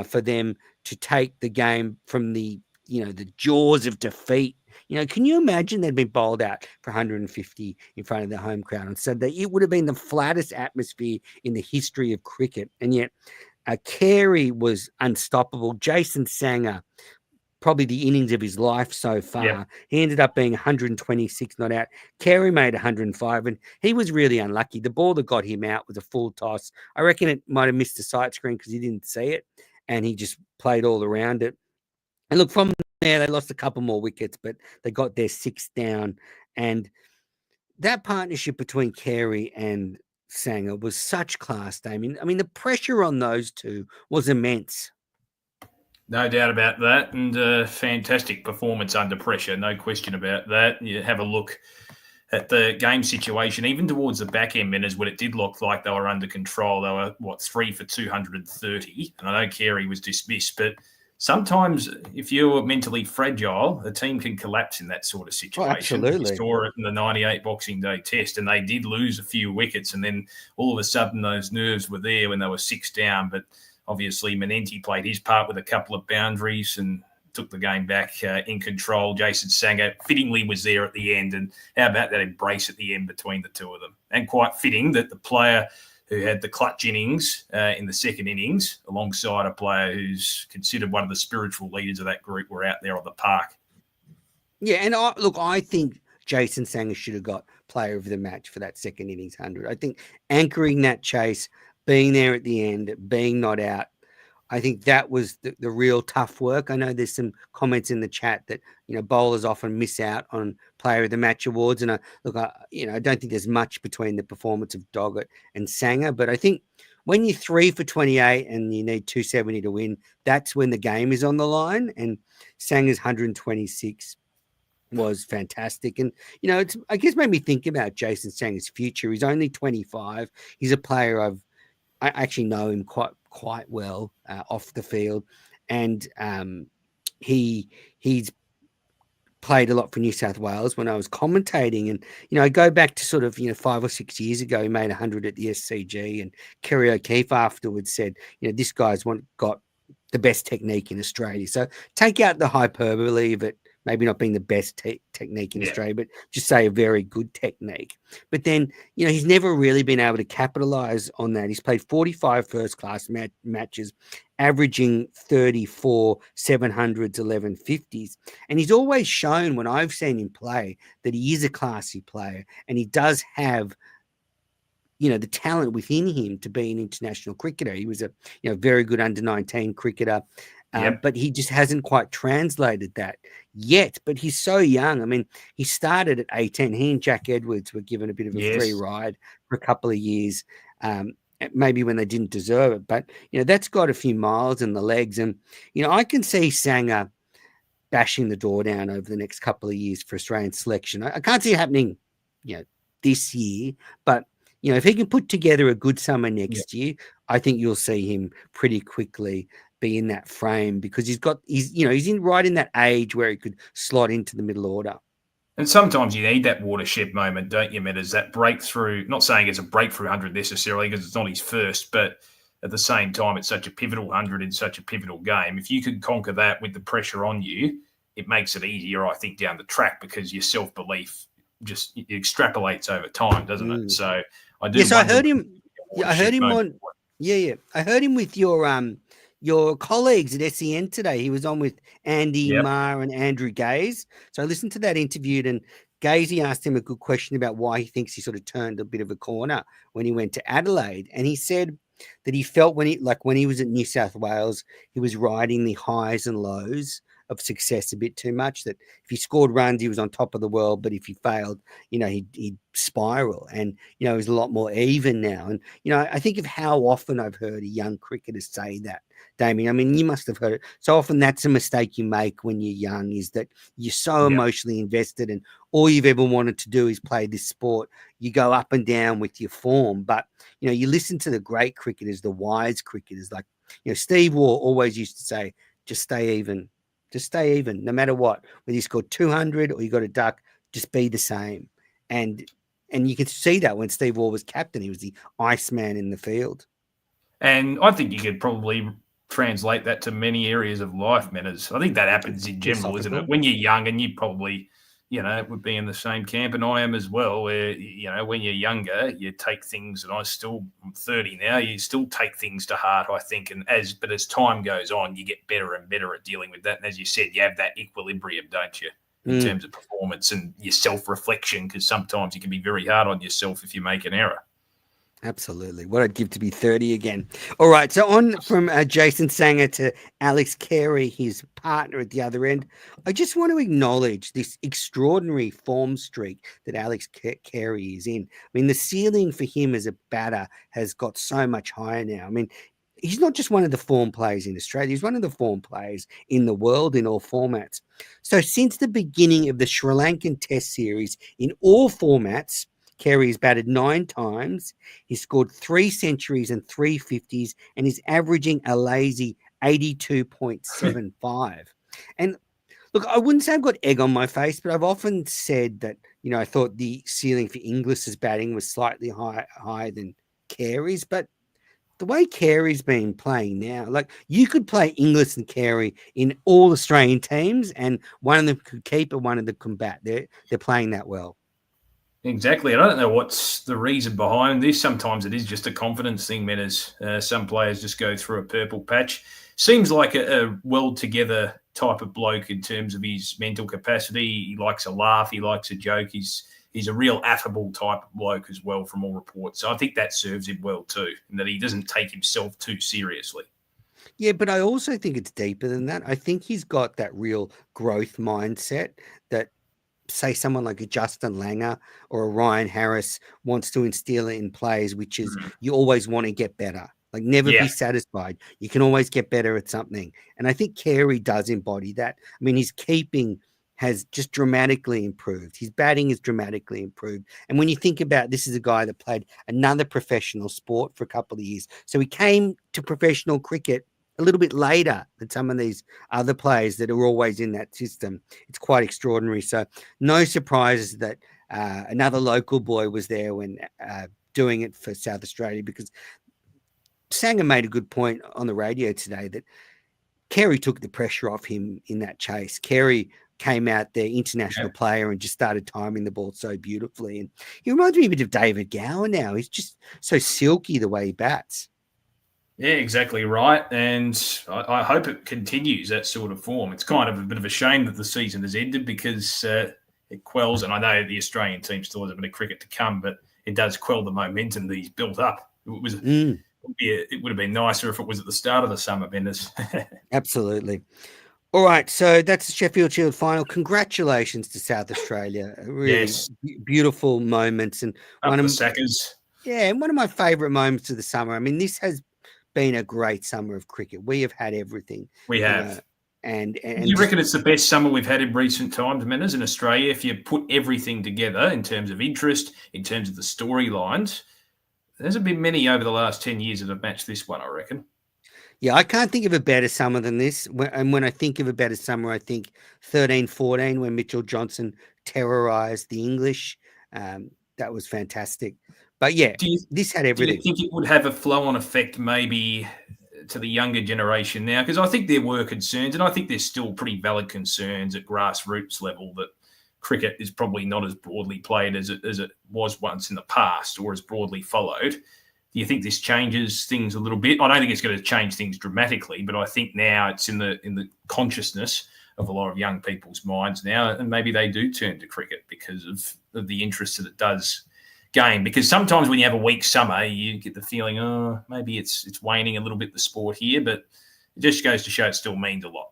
[SPEAKER 1] for them to take the game from the jaws of defeat. Can you imagine they'd been bowled out for 150 in front of the home crowd on Saturday? It would have been the flattest atmosphere in the history of cricket, and yet Carey was unstoppable. Jason Sanger, probably the innings of his life so far. Yep. He ended up being 126 not out. Carey made 105, and he was really unlucky. The ball that got him out was a full toss. I reckon it might have missed the sight screen because he didn't see it, and he just played all around it. And look, from there, they lost a couple more wickets, but they got their 6 down. And that partnership between Carey and Sanger was such class, Damien. I mean, the pressure on those two was immense.
[SPEAKER 5] No doubt about that, and fantastic performance under pressure, no question about that. You have a look at the game situation, even towards the back end minutes when it did look like they were under control. They were, 3 for 230, and I know Carey was dismissed, but sometimes if you're mentally fragile, a team can collapse in that sort of situation.
[SPEAKER 1] Oh, absolutely.
[SPEAKER 5] We saw it in the 98 Boxing Day test, and they did lose a few wickets, and then all of a sudden those nerves were there when they were 6 down, but obviously Menenti played his part with a couple of boundaries and took the game back in control. Jason Sangha fittingly was there at the end. And how about that embrace at the end between the two of them? And quite fitting that the player who had the clutch innings in the second innings, alongside a player who's considered one of the spiritual leaders of that group, were out there on the park.
[SPEAKER 1] Yeah, and I think Jason Sangha should have got player of the match for that second innings 100. I think anchoring that chase, being there at the end, being not out, I think that was the real tough work. I know there's some comments in the chat that, bowlers often miss out on player of the match awards. And I don't think there's much between the performance of Doggett and Sangha, but I think when you're 3 for 28 and you need 270 to win, that's when the game is on the line. And Sangha's 126 was fantastic. And, it's, I guess, made me think about Jason Sangha's future. He's only 25. He's a player I actually know him quite well off the field, and he's played a lot for New South Wales when I was commentating. And I go back to sort of 5 or 6 years ago, he made 100 at the SCG, and Kerry O'Keefe afterwards said, this guy's got the best technique in Australia. So take out the hyperbole of it maybe not being the best technique in Australia, but just say a very good technique. But then, he's never really been able to capitalize on that. He's played 45 first-class matches, averaging 34 700s, 1150s. And he's always shown, when I've seen him play, that he is a classy player, and he does have the talent within him to be an international cricketer. He was a very good under-19 cricketer. But he just hasn't quite translated that yet. But he's so young. I mean, he started at 18. He and Jack Edwards were given a bit of a free ride for a couple of years, maybe when they didn't deserve it. But, that's got a few miles in the legs. And, I can see Sangha bashing the door down over the next couple of years for Australian selection. I can't see it happening, this year. But, if he can put together a good summer next year, I think you'll see him pretty quickly be in that frame, because he's right in that age where he could slot into the middle order.
[SPEAKER 5] And sometimes you need that watershed moment, don't you, Metters? That breakthrough, not saying it's a breakthrough 100 necessarily, because it's not his first, but at the same time, it's such a pivotal 100 in such a pivotal game. If you could conquer that with the pressure on you, it makes it easier, I think, down the track, because your self-belief just extrapolates over time, doesn't it? So I do.
[SPEAKER 1] Yes, I heard him. Yeah, I heard him on. Yeah. I heard him with your colleagues at SEN today. He was on with Andy Marr and Andrew Gaze. So I listened to that interview, and Gaze asked him a good question about why he thinks he sort of turned a bit of a corner when he went to Adelaide. And he said that he felt when he was at New South Wales, he was riding the highs and lows of success a bit too much, that if he scored runs, he was on top of the world, but if he failed, he'd spiral. And, it was a lot more even now. And, I think of how often I've heard a young cricketer say that, Damien. I mean, you must have heard it. So often that's a mistake you make when you're young, is that you're so emotionally invested, and all you've ever wanted to do is play this sport. You go up and down with your form. But, you listen to the great cricketers, the wise cricketers, like, Steve Waugh always used to say, just stay even. Just stay even, no matter what. Whether you scored 200 or you got a duck, just be the same. And you can see that when Steve Waugh was captain, he was the Iceman in the field. And
[SPEAKER 5] I think you could probably translate that to many areas of life, Metters. I think that happens in general, isn't it? When you're young, and you probably, would be in the same camp, and I am as well, where, when you're younger, you take things, and I'm 30 now, you still take things to heart, I think. But as time goes on, you get better and better at dealing with that. And as you said, you have that equilibrium, don't you, in terms of performance and your self-reflection, because sometimes you can be very hard on yourself if you make an error.
[SPEAKER 1] Absolutely. What I'd give to be 30 again. All right. So on from Jason Sangha to Alex Carey, his partner at the other end. I just want to acknowledge this extraordinary form streak that Alex Carey is in. I mean, the ceiling for him as a batter has got so much higher now. I mean, he's not just one of the form players in Australia. He's one of the form players in the world in all formats. So since the beginning of the Sri Lankan Test series, in all formats, Carey has batted 9 times. He's scored 3 centuries and 3 50s, and he's averaging a lazy 82.75. And look, I wouldn't say I've got egg on my face, but I've often said that, I thought the ceiling for Inglis's batting was slightly higher than Carey's. But the way Carey's been playing now, like you could play Inglis and Carey in all Australian teams, and one of them could keep and one of them could bat. They're playing that well.
[SPEAKER 5] Exactly. I don't know what's the reason behind this. Sometimes it is just a confidence thing, Menas. Some players just go through a purple patch. Seems like a well-together type of bloke in terms of his mental capacity. He likes a laugh. He likes a joke. He's a real affable type of bloke as well from all reports. So I think that serves him well too, in that he doesn't take himself too seriously.
[SPEAKER 1] Yeah, but I also think it's deeper than that. I think he's got that real growth mindset that, say, someone like a Justin Langer or a Ryan Harris wants to instill in players, which is you always want to get better. Like never be satisfied. You can always get better at something. And I think Carey does embody that. I mean, his keeping has just dramatically improved. His batting is dramatically improved. And when you think about this is a guy that played another professional sport for a couple of years. So he came to professional cricket a little bit later than some of these other players that are always in that system. It's quite extraordinary. So no surprises that another local boy was there when doing it for South Australia, because Sanger made a good point on the radio today that Carey took the pressure off him in that chase. Carey came out there, international player, and just started timing the ball so beautifully. And he reminds me a bit of David Gower now. He's just so silky the way he bats.
[SPEAKER 5] Yeah, exactly right. And I hope it continues that sort of form. It's kind of a bit of a shame that the season has ended because it quells, and I know the Australian team still has a bit of cricket to come, but it does quell the momentum that he's built up. It would have been nicer if it was at the start of the summer, Benders.
[SPEAKER 1] Absolutely. All right, so that's the Sheffield Shield final. Congratulations to South Australia. Really beautiful moments. And
[SPEAKER 5] one of the Sackers.
[SPEAKER 1] Yeah, and one of my favourite moments of the summer. I mean, this has been a great summer of cricket. We have had everything.
[SPEAKER 5] We have.
[SPEAKER 1] And
[SPEAKER 5] you reckon it's the best summer we've had in recent times, Menners, in Australia? If you put everything together in terms of interest, in terms of the storylines, there hasn't been many over the last 10 years that have matched this one, I reckon.
[SPEAKER 1] Yeah, I can't think of a better summer than this. And when I think of a better summer, I think 13-14 when Mitchell Johnson terrorised the English. That was fantastic. But yeah, this had everything.
[SPEAKER 5] Do you think it would have a flow-on effect maybe to the younger generation now? Because I think there were concerns, and I think there's still pretty valid concerns at grassroots level that cricket is probably not as broadly played as it was once in the past, or as broadly followed. Do you think this changes things a little bit? I don't think it's going to change things dramatically, but I think now it's in the consciousness of a lot of young people's minds now, and maybe they do turn to cricket because of the interest that it does gain. Because sometimes when you have a weak summer, you get the feeling, oh, maybe it's waning a little bit, the sport here, but it just goes to show it still means a lot.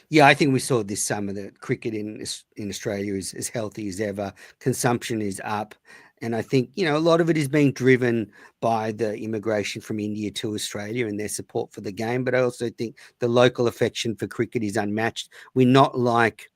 [SPEAKER 1] Yeah, I think we saw this summer that cricket in Australia is as healthy as ever. Consumption is up. And I think, a lot of it is being driven by the immigration from India to Australia and their support for the game. But I also think the local affection for cricket is unmatched. We're not like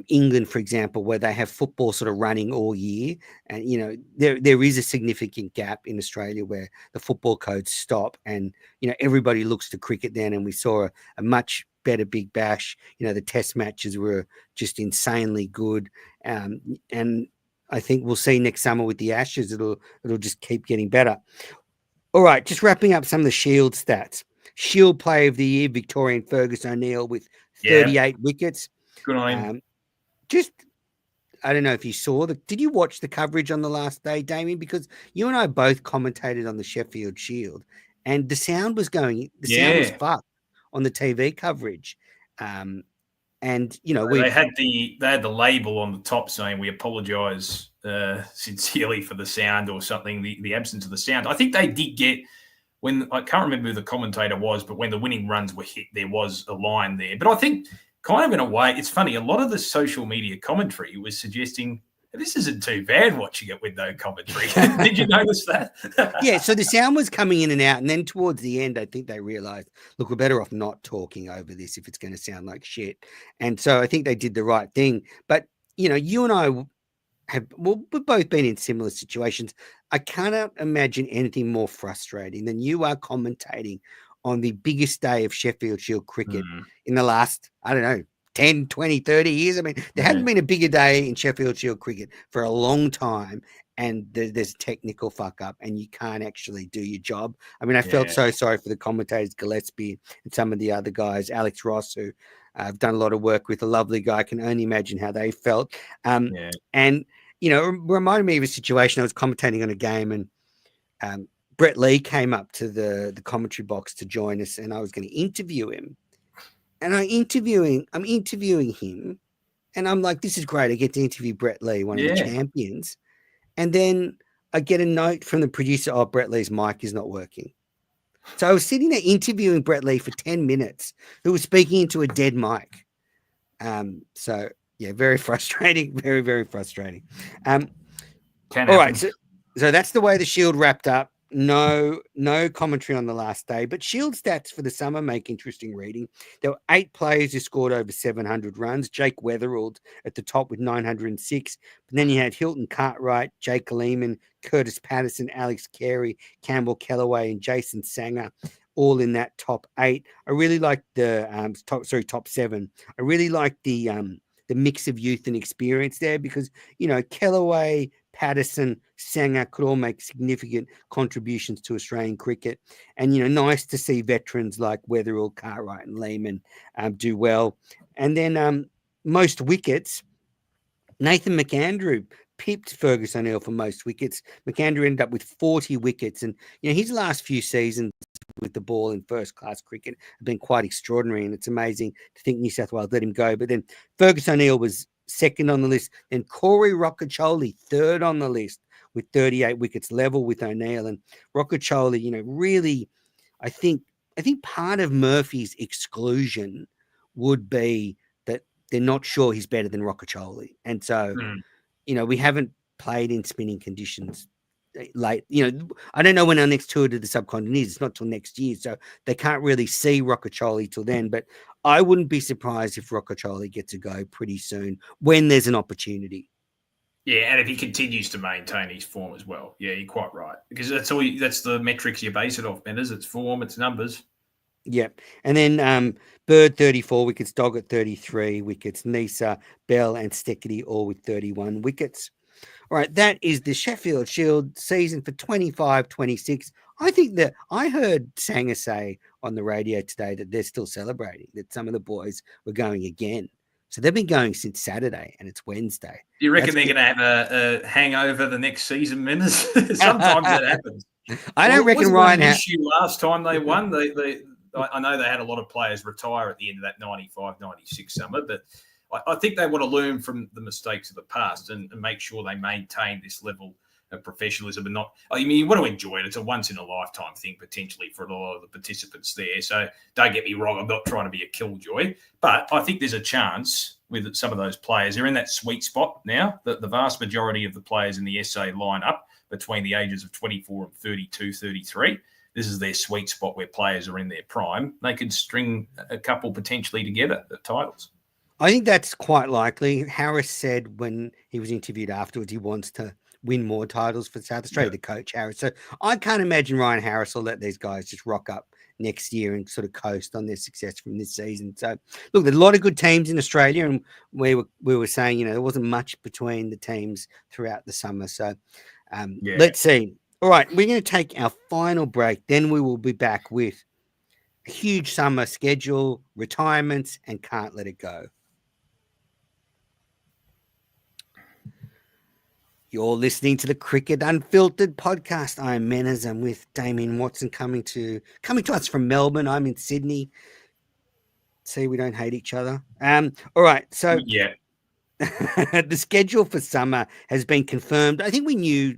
[SPEAKER 1] England, for example, where they have football sort of running all year. And, there is a significant gap in Australia where the football codes stop and, everybody looks to cricket then. And we saw a much better Big Bash. The test matches were just insanely good. And I think we'll see next summer with the Ashes, it'll just keep getting better. All right, just wrapping up some of the Shield stats. Shield Player of the Year, Victorian Fergus O'Neill with 38 wickets.
[SPEAKER 5] Good on him.
[SPEAKER 1] I don't know if you saw did you watch the coverage on the last day, Damien? Because you and I both commentated on the Sheffield Shield, and the sound was sound was fucked on the TV coverage. And
[SPEAKER 5] they had the label on the top saying we apologise sincerely for the sound or something, the absence of the sound. I think they did get, when I can't remember who the commentator was, but when the winning runs were hit, there was a line there. But I think kind of in a way, it's funny, a lot of the social media commentary was suggesting this isn't too bad watching it with no commentary. Did you notice that?
[SPEAKER 1] Yeah, so the sound was coming in and out. And then towards the end, I think they realized, look, we're better off not talking over this if it's going to sound like shit. And so I think they did the right thing. But, you and I we've both been in similar situations. I cannot imagine anything more frustrating than you are commentating on the biggest day of Sheffield Shield cricket in the last, I don't know, 10, 20, 30 years. I mean, there hadn't been a bigger day in Sheffield Shield cricket for a long time, and there's a technical fuck up and you can't actually do your job. I mean, I felt so sorry for the commentators, Gillespie and some of the other guys, Alex Ross, who I've done a lot of work with, a lovely guy. I can only imagine how they felt. And, you know, it reminded me of a situation. I was commentating on a game, and Brett Lee came up to the commentary box to join us, and I was going to interview him. And I'm interviewing him, and I'm like, this is great. I get to interview Brett Lee, one of the champions. And then I get a note from the producer, oh, Brett Lee's mic is not working. So I was sitting there interviewing Brett Lee for 10 minutes, who was speaking into a dead mic. So, yeah, very frustrating, very, very frustrating. All right, so that's the way the Shield wrapped up. No commentary on the last day, but Shield stats for the summer make interesting reading. There were 8 players who scored over 700 runs. Jake Weatherald at the top with 906. But then you had Hilton Cartwright, Jake Lehman, Curtis Patterson, Alex Carey, Campbell Kellaway, and Jason Sanger, all in that top 8. I really like the top 7. I really like the mix of youth and experience there, because, you know, Kellaway, Patterson, Sanger could all make significant contributions to Australian cricket. And, you know, nice to see veterans like Weatherall, Cartwright and Lehman do well. And then most wickets, Nathan McAndrew pipped Fergus O'Neill for most wickets. McAndrew ended up with 40 wickets. And, you know, his last few seasons with the ball in first-class cricket have been quite extraordinary. And it's amazing to think New South Wales let him go. But then Fergus O'Neill was second on the list. Then Corey Rocchiccioli, third on the list with 38 wickets, level with O'Neill. And Rocchiccioli, you know, really, I think part of Murphy's exclusion would be that they're not sure he's better than Rocchiccioli. And so, you know, we haven't played in spinning conditions late. You know, I don't know when our next tour to the subcontinent is. It's not till next year. So they can't really see Rocchiccioli till then. But I wouldn't be surprised if Rocchiccioli gets a go pretty soon when there's an opportunity.
[SPEAKER 5] Yeah, and if he continues to maintain his form as well. Yeah, you're quite right. Because that's the metrics you base it off, Benders. It's form, it's numbers.
[SPEAKER 1] Yep. And then Bird 34 wickets, Doggett 33 wickets, Nisa, Bell and Steckity all with 31 wickets. All right, that is the Sheffield Shield season for 25-26. I think that I heard Sanger say on the radio today that they're still celebrating, that some of the boys were going again. So they've been going since Saturday, and it's Wednesday.
[SPEAKER 5] Do you reckon they're going to have a hangover the next season, Minners? Sometimes that happens.
[SPEAKER 1] I don't reckon Ryan
[SPEAKER 5] had an issue last time they won. I know they had a lot of players retire at the end of that 95-96 summer, but I think they want to learn from the mistakes of the past and make sure they maintain this level of professionalism and not. I mean, you want to enjoy it. It's a once in a lifetime thing potentially for a lot of the participants there. So don't get me wrong. I'm not trying to be a killjoy, but I think there's a chance with some of those players. They're in that sweet spot now. The vast majority of the players in the SA line up between the ages of 24 and 32, 33. This is their sweet spot where players are in their prime. They could string a couple potentially together, the titles.
[SPEAKER 1] I think that's quite likely. Harris said when he was interviewed afterwards, he wants to win more titles for South Australia, the coach Harris. So I can't imagine Ryan Harris will let these guys just rock up next year and sort of coast on their success from this season. So look, there's a lot of good teams in Australia, and we were saying, you know, there wasn't much between the teams throughout the summer. So let's see. All right, we're going to take our final break. Then we will be back with a huge summer schedule, retirements, and can't let it go. You're listening to the Cricket Unfiltered podcast. I'm Menners. I'm with Damien Watson coming to us from Melbourne. I'm in Sydney. See, we don't hate each other. All right, so the schedule for summer has been confirmed. I think we knew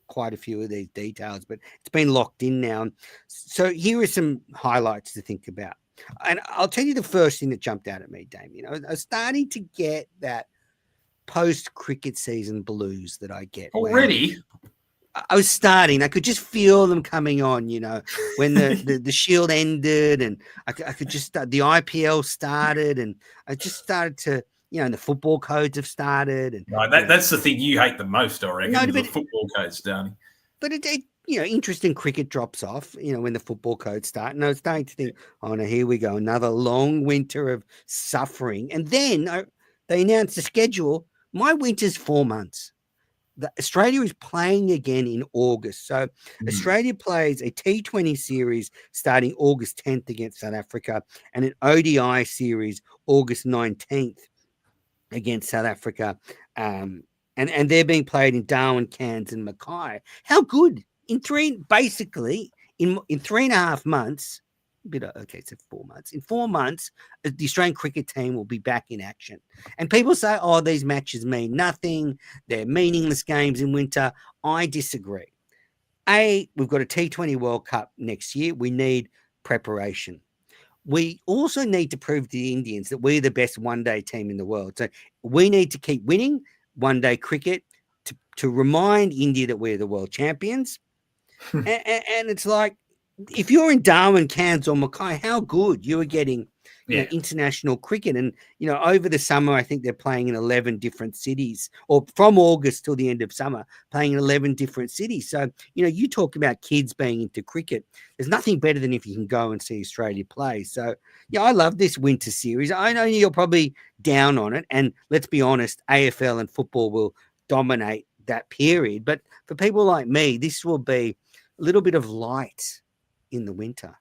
[SPEAKER 1] quite a few of these details, but it's been locked in now. So here are some highlights to think about. And I'll tell you the first thing that jumped out at me, Damien. I was starting to get that post-cricket season blues that I get.
[SPEAKER 5] Already?
[SPEAKER 1] I was starting. I could just feel them coming on, you know, when the Shield ended, and I could just start, the IPL started, and I just started to, you know, and the football codes have started. And
[SPEAKER 5] that's the thing you hate the most, I reckon, the football codes, Danny.
[SPEAKER 1] But interest in cricket drops off, when the football codes start. And I was starting to think, oh no, here we go, another long winter of suffering. And then they announced the schedule. My winter's 4 months. Australia is playing again in August. So Australia plays a T20 series starting August 10th against South Africa and an ODI series August 19th against South Africa. And they're being played in Darwin, Cairns, and Mackay. How good in 3.5 months. So 4 months. In 4 months, the Australian cricket team will be back in action. And people say, oh, these matches mean nothing. They're meaningless games in winter. I disagree. We've got a T20 World Cup next year. We need preparation. We also need to prove to the Indians that we're the best one-day team in the world. So we need to keep winning one-day cricket to remind India that we're the world champions. and it's like, if you're in Darwin, Cairns, or Mackay, how good you are getting international cricket. And, over the summer, I think they're playing in 11 different cities, or from August till the end of summer, playing in 11 different cities. So, you talk about kids being into cricket. There's nothing better than if you can go and see Australia play. So, I love this winter series. I know you're probably down on it. And let's be honest, AFL and football will dominate that period. But for people like me, this will be a little bit of light in the winter.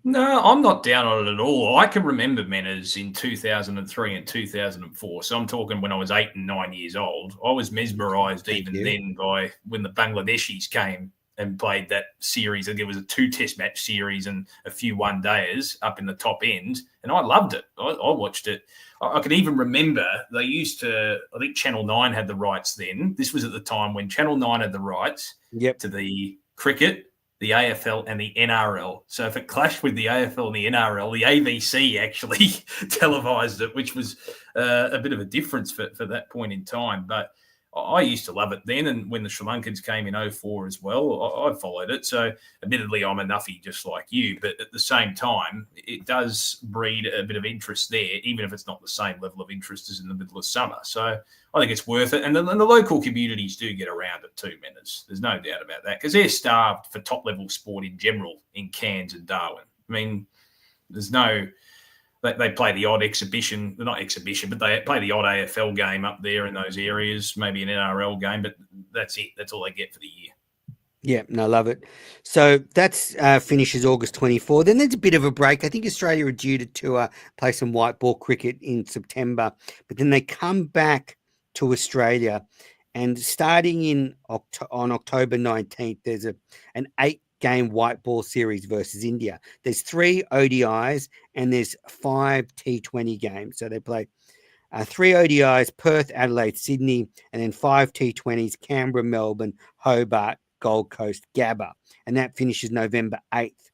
[SPEAKER 5] No, I'm not down on it at all. I can remember Menners in 2003 and 2004. So I'm talking when I was 8 and 9 years old. I was mesmerised then by when the Bangladeshis came and played that series. I think it was a 2 test match series and a few one-dayers up in the top end. And I loved it. I watched it. I can even remember they used to, I think Channel 9 had the rights then. This was at the time when Channel 9 had the rights to the cricket, the AFL and the NRL. So if it clashed with the AFL and the NRL, the ABC actually televised it, which was a bit of a difference for that point in time. But I used to love it then. And when the Sri Lankans came in 2004 as well, I followed it. So admittedly, I'm a nuffy just like you. But at the same time, it does breed a bit of interest there, even if it's not the same level of interest as in the middle of summer. So I think it's worth it. And the local communities do get around it too, Menners. There's no doubt about that, because they're starved for top-level sport in general in Cairns and Darwin. I mean, there's no... They play the odd exhibition, not exhibition, but they play the odd AFL game up there in those areas, maybe an NRL game, but that's it. That's all they get for the year.
[SPEAKER 1] Yeah, no, love it. So that's finishes August 24. Then there's a bit of a break. I think Australia are due to play some white ball cricket in September, but then they come back to Australia, and starting on October 19th, there's an 8-game white ball series versus India. There's 3 ODIs and there's 5 T20 games. So they play 3 ODIs, Perth, Adelaide, Sydney, and then 5 T20s, Canberra, Melbourne, Hobart, Gold Coast, Gabba. And that finishes November 8th.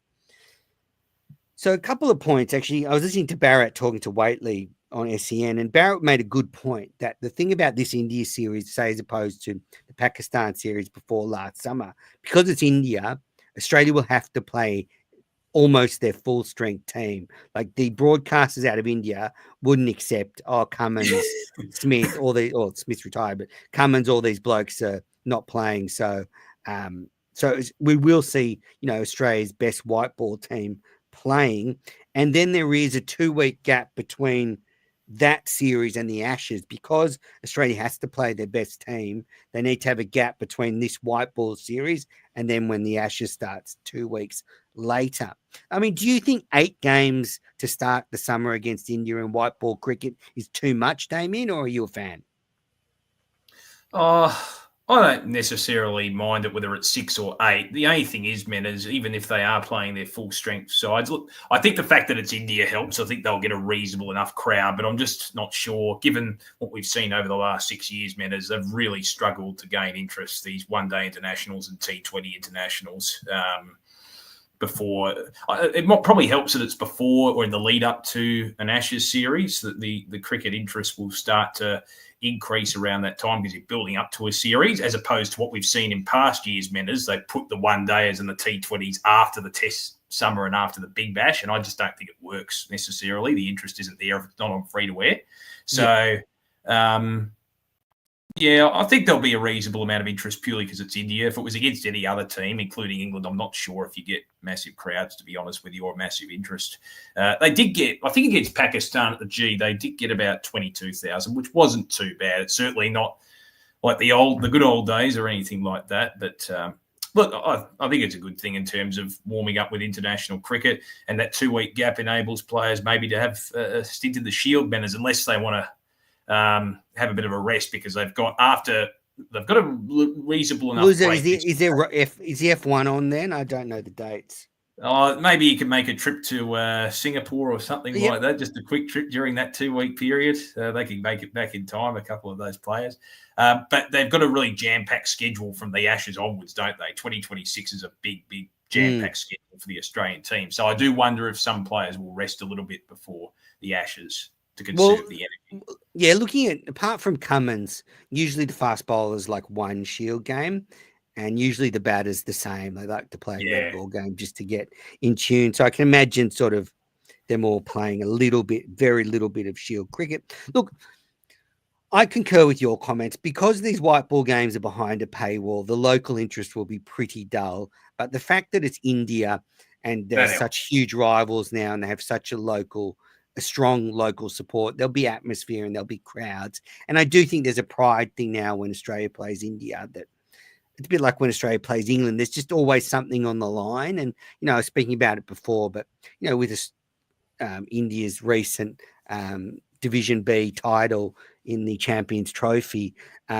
[SPEAKER 1] So a couple of points, actually. I was listening to Barrett talking to Waitley on SEN, and Barrett made a good point that the thing about this India series, say, as opposed to the Pakistan series before last summer, because it's India, Australia will have to play almost their full strength team. Like the broadcasters out of India wouldn't accept, Cummins, Smith, Smith's retired, but Cummins, all these blokes are not playing. So we will see, Australia's best white ball team playing. And then there is a 2-week gap between that series and the Ashes, because Australia has to play their best team. They need to have a gap between this white ball series and then when the Ashes starts 2 weeks later. I mean, do you think 8 games to start the summer against India in white ball cricket is too much, Damien, or are you a fan?
[SPEAKER 5] I don't necessarily mind it whether it's 6 or 8. The only thing is, Menners, even if they are playing their full strength sides, look, I think the fact that it's India helps. I think they'll get a reasonable enough crowd, but I'm just not sure, given what we've seen over the last 6 years, Menners, they've really struggled to gain interest, these one-day internationals and T20 internationals. Before it probably helps that it's before or in the lead up to an Ashes series that the cricket interest will start to increase around that time, because you're building up to a series, as opposed to what we've seen in past years, Menners. They put the one-dayers and the T20s after the Test summer and after the Big Bash, and I just don't think it works necessarily. The interest isn't there if it's not on free-to-air. So, Yeah, I think there'll be a reasonable amount of interest purely because it's India. If it was against any other team, including England, I'm not sure if you get massive crowds, to be honest with you, or massive interest. They did get, I think against Pakistan at the G, they did get about 22,000, which wasn't too bad. It's certainly not like the good old days or anything like that. But look, I think it's a good thing in terms of warming up with international cricket, and that 2-week gap enables players maybe to have a stint in the Shield banners, unless they want to have a bit of a rest because they've got a reasonable enough.
[SPEAKER 1] Is the F1 on then? I don't know the dates.
[SPEAKER 5] Maybe you can make a trip to Singapore or something like that, just a quick trip during that 2-week period. They can make it back in time, a couple of those players. But they've got a really jam-packed schedule from the Ashes onwards, don't they? 2026 is a big jam-packed schedule for the Australian team. So I do wonder if some players will rest a little bit before the Ashes to conserve the energy.
[SPEAKER 1] Yeah, looking at, apart from Cummins, usually the fast bowlers like one Shield game, and usually the batter's the same. They like to play a red ball game just to get in tune. So I can imagine sort of them all playing very little bit of Shield cricket. Look, I concur with your comments. Because these white ball games are behind a paywall, the local interest will be pretty dull. But the fact that it's India and they're such huge rivals now and they have such a strong local support, there'll be atmosphere and there'll be crowds. And I do think there's a pride thing now when Australia plays India, that it's a bit like when Australia plays England. There's just always something on the line. And, you know, I was speaking about it before, but, you know, with this, India's recent Division B title in the Champions Trophy,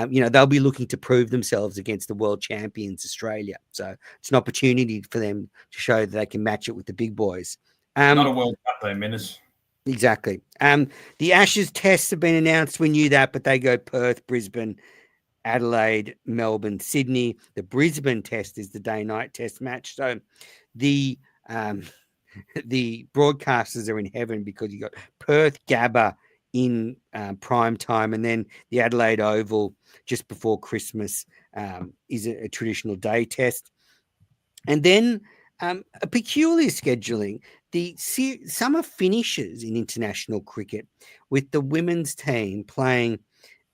[SPEAKER 1] you know, they'll be looking to prove themselves against the world champions, Australia. So it's an opportunity for them to show that they can match it with the big boys.
[SPEAKER 5] Not a World Cup though, Menace.
[SPEAKER 1] Exactly. The Ashes tests have been announced. We knew that, but they go Perth, Brisbane, Adelaide, Melbourne, Sydney. The Brisbane test is the day-night test match. So the broadcasters are in heaven because you got Perth Gabba in prime time, and then the Adelaide Oval just before Christmas is a traditional day test. And then a peculiar scheduling. The summer finishes in international cricket with the women's team playing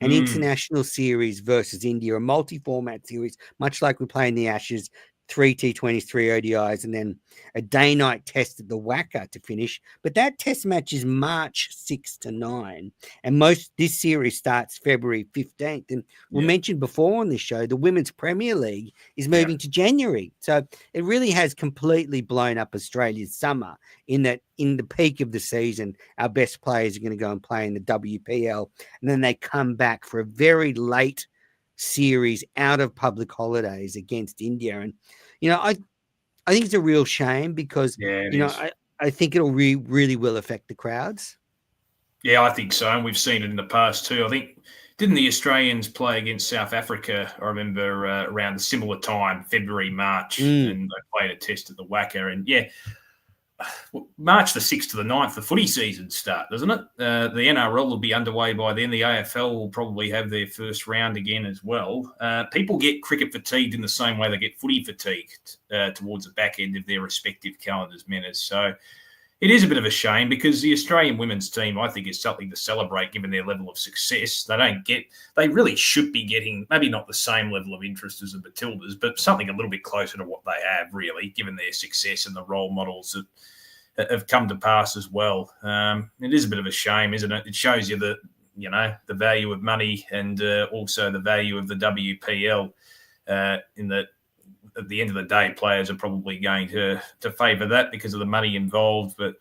[SPEAKER 1] an international series versus India, a multi-format series, much like we play in the Ashes, 3 T20s, 3 ODIs, and then a day-night test at the WACA to finish. But that test match is March 6 to 9, and this series starts February 15th. And we mentioned before on this show, the Women's Premier League is moving to January. So it really has completely blown up Australia's summer, in that in the peak of the season, our best players are going to go and play in the WPL, and then they come back for a very late series out of public holidays against India. And you know, I think it's a real shame because I think it'll really will affect the crowds.
[SPEAKER 5] Yeah, I think so, and we've seen it in the past too. I think, didn't the Australians play against South Africa? I remember around a similar time, February, March, and they played a test at the WACA. And March the 6th to the 9th, the footy season start, doesn't it? The NRL will be underway by then. The AFL will probably have their first round again as well. People get cricket fatigued in the same way they get footy fatigued towards the back end of their respective calendars, Menace. So it is a bit of a shame because the Australian women's team, I think, is something to celebrate given their level of success. They really should be getting maybe not the same level of interest as the Matildas, but something a little bit closer to what they have, really, given their success and the role models that have come to pass as well. It is a bit of a shame, isn't it? It shows you the value of money and also the value of the WPL. In that, at the end of the day, players are probably going to favour that because of the money involved. But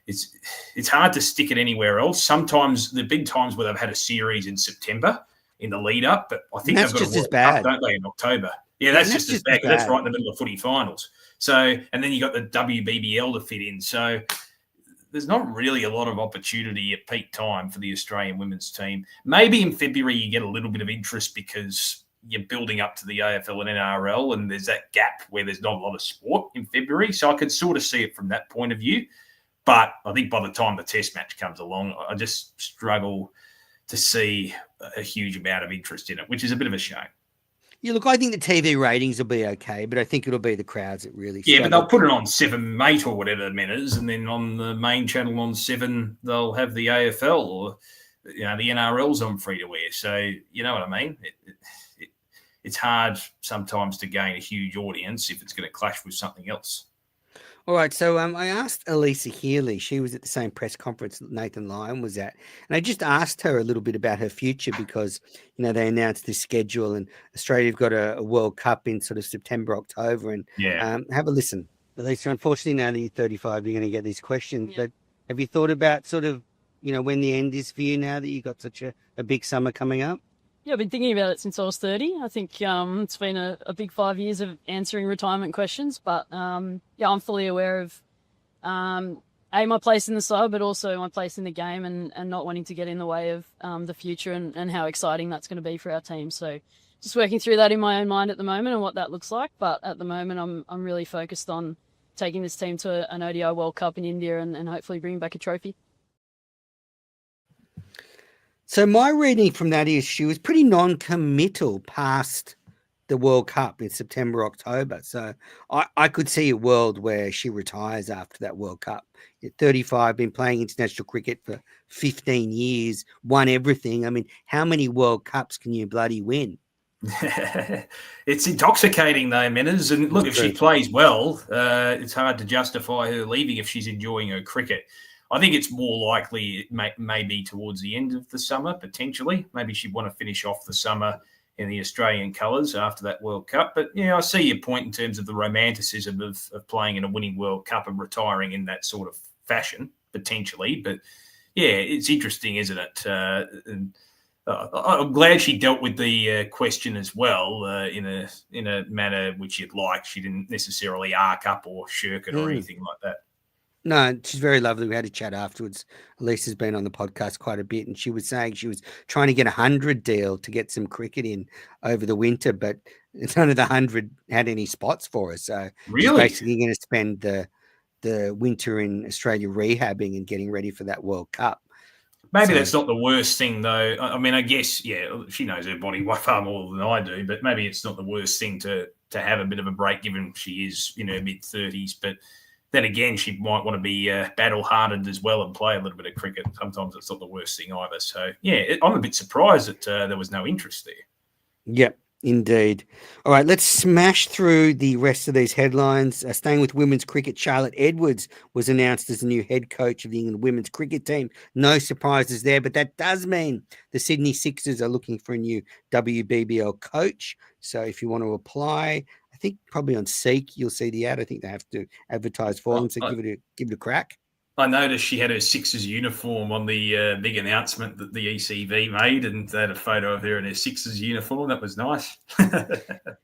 [SPEAKER 5] it's hard to stick it anywhere else. Sometimes the big times where they've had a series in September in the lead up, but I think they've got to work up, don't they, in October? Yeah, that's just as bad. That's right in the middle of footy finals. So, and then you got the WBBL to fit in. So there's not really a lot of opportunity at peak time for the Australian women's team. Maybe in February you get a little bit of interest because you're building up to the AFL and NRL, and there's that gap where there's not a lot of sport in February. So I could sort of see it from that point of view. But I think by the time the test match comes along, I just struggle to see a huge amount of interest in it, which is a bit of a shame.
[SPEAKER 1] Yeah, look, I think the TV ratings will be okay, but I think it'll be the crowds that really struggle.
[SPEAKER 5] Yeah, but they'll put it on 7 Mate or whatever the minutes, and then on the main channel on 7, they'll have the AFL. Or the NRL's on free to air. So you know what I mean. It's hard sometimes to gain a huge audience if it's going to clash with something else.
[SPEAKER 1] All right, so I asked Elisa Healy. She was at the same press conference that Nathan Lyon was at, and I just asked her a little bit about her future because they announced this schedule, and Australia have got a World Cup in sort of September, October, and have a listen. Elisa, unfortunately, now that you're 35, you're going to get these questions. But have you thought about sort of when the end is for you now that you've got such a big summer coming up?
[SPEAKER 7] Yeah, I've been thinking about it since I was 30. I think it's been a big 5 years of answering retirement questions. But, I'm fully aware of, my place in the side, but also my place in the game and not wanting to get in the way of the future and how exciting that's going to be for our team. So just working through that in my own mind at the moment and what that looks like. But at the moment, I'm really focused on taking this team to an ODI World Cup in India and hopefully bringing back a trophy.
[SPEAKER 1] So my reading from that is she was pretty non-committal past the World Cup in September, October. So I could see a world where she retires after that World Cup. At 35, been playing international cricket for 15 years, won everything. I mean, how many World Cups can you bloody win?
[SPEAKER 5] It's intoxicating though, Menners. And look, if she plays well, it's hard to justify her leaving if she's enjoying her cricket. I think it's more likely it may be towards the end of the summer, potentially. Maybe she'd want to finish off the summer in the Australian colours after that World Cup. But, I see your point in terms of the romanticism of playing in a winning World Cup and retiring in that sort of fashion, potentially. But, it's interesting, isn't it? And I'm glad she dealt with the question as well in a manner which you'd like. She didn't necessarily arc up or shirk it or anything like that.
[SPEAKER 1] No, she's very lovely. We had a chat afterwards. Elisa's been on the podcast quite a bit, and she was saying she was trying to get 100 deal to get some cricket in over the winter, but none of the 100 had any spots for her. So
[SPEAKER 5] really?
[SPEAKER 1] She's basically going to spend the winter in Australia rehabbing and getting ready for that World Cup.
[SPEAKER 5] Maybe that's not the worst thing, though. I mean, I guess, she knows her body far more than I do, but maybe it's not the worst thing to have a bit of a break, given she is in her mid-30s. But then again, she might want to be battle-hardened as well and play a little bit of cricket. Sometimes it's not the worst thing either. So, I'm a bit surprised that there was no interest there.
[SPEAKER 1] Yep, indeed. All right, let's smash through the rest of these headlines. Staying with women's cricket, Charlotte Edwards was announced as the new head coach of the England women's cricket team. No surprises there, but that does mean the Sydney Sixers are looking for a new WBBL coach. So if you want to apply, I think probably on Seek you'll see the ad. I think they have to advertise for them, so give it a crack.
[SPEAKER 5] I noticed she had her Sixers uniform on the big announcement that the ECV made, and they had a photo of her in her Sixers uniform. That was nice.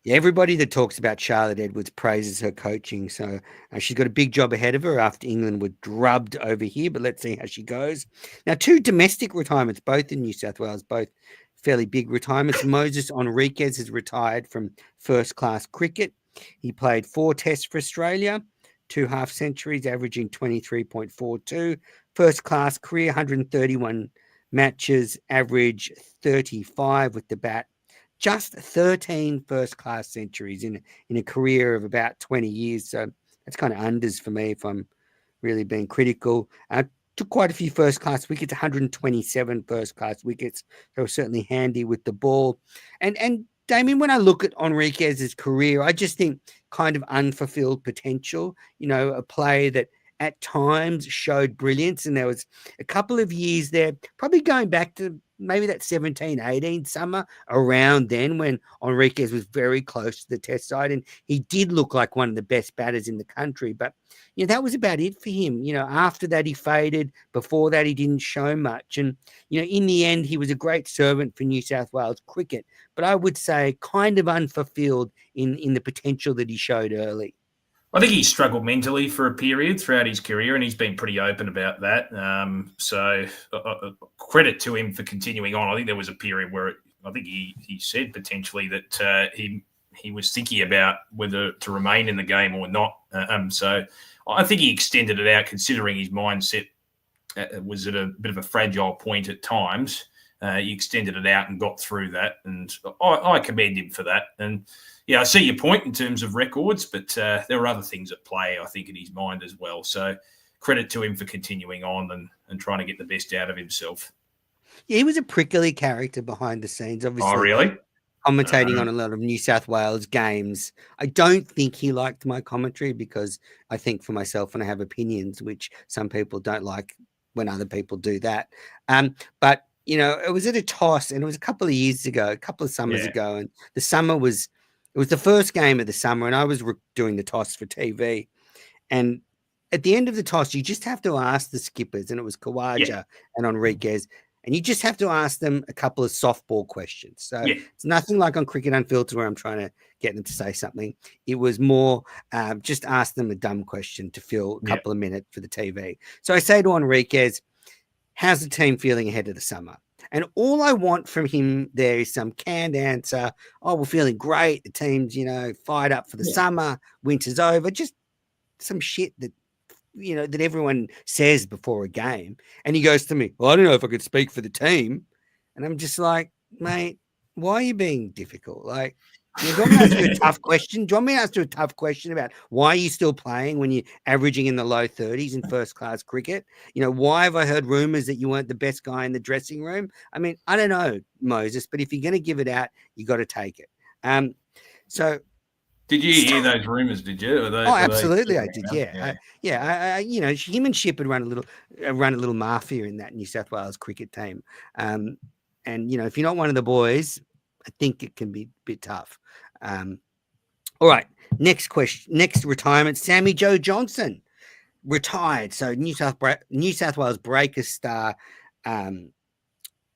[SPEAKER 1] Everybody that talks about Charlotte Edwards praises her coaching, so she's got a big job ahead of her after England were drubbed over here, but let's see how she goes. Now, 2 domestic retirements, both in New South Wales, both fairly big retirements. Moses Enriquez has retired from first-class cricket. He played 4 tests for Australia, 2 half centuries, averaging 23.42. First-class career, 131 matches, average 35 with the bat. Just 13 first-class centuries in a career of about 20 years. So that's kind of unders for me if I'm really being critical. Took quite a few first-class wickets, 127 first-class wickets. They were certainly handy with the ball. And Damien, when I look at Enriquez's career, I just think kind of unfulfilled potential, a player that at times showed brilliance. And there was a couple of years there, probably going back to maybe that 17, 18 summer, around then when Enriquez was very close to the test side. And he did look like one of the best batters in the country. But, that was about it for him. After that, he faded. Before that, he didn't show much. And, in the end, he was a great servant for New South Wales cricket. But I would say kind of unfulfilled in the potential that he showed early.
[SPEAKER 5] I think he struggled mentally for a period throughout his career, and he's been pretty open about that. So credit to him for continuing on. I think there was a period where I think he said potentially that he was thinking about whether to remain in the game or not. So I think he extended it out, considering his mindset was at a bit of a fragile point at times. He extended it out and got through that, and I commend him for that. And I see your point in terms of records, but there are other things at play, I think, in his mind as well. So credit to him for continuing on and trying to get the best out of himself.
[SPEAKER 1] he was a prickly character behind the scenes, obviously.
[SPEAKER 5] Oh, really?
[SPEAKER 1] Commentating on a lot of New South Wales games. I don't think he liked my commentary because I think for myself and I have opinions, which some people don't like when other people do that. But you know, it was at a toss, and it was a couple of years ago, a couple of summers ago, and the summer was it was the first game of the summer, and I was doing the toss for TV, and at the end of the toss, you just have to ask the skippers, and it was Kawaja and Enriquez, and you just have to ask them a couple of softball questions. So it's nothing like on Cricket Unfiltered where I'm trying to get them to say something. It was more just ask them a dumb question to fill a couple of minutes for the TV. So I say to Enriquez, how's the team feeling ahead of the summer? And all I want from him there is some canned answer. Oh, we're feeling great. The team's, you know, fired up for the summer. Winter's over. Just some shit that, you know, that everyone says before a game. And he goes to me, well, I don't know if I could speak for the team. And I'm just like, mate, why are you being difficult? Like, do you want me to ask you a tough question? Do you want me to ask you a tough question about why are you still playing when you're averaging in the low 30s in first class cricket? You know, why have I heard rumors that you weren't the best guy in the dressing room? I mean, I don't know, Moses, but if you're going to give it out, you got to take it. So
[SPEAKER 5] did you hear those rumors? Did you?
[SPEAKER 1] Absolutely, I did. I you know, him and Ship had run a little mafia in that New South Wales cricket team. And you know, if you're not one of the boys, I think it can be a bit tough. All right, next question, next retirement. Sammy Joe Johnson retired. So New South Wales Breakers star,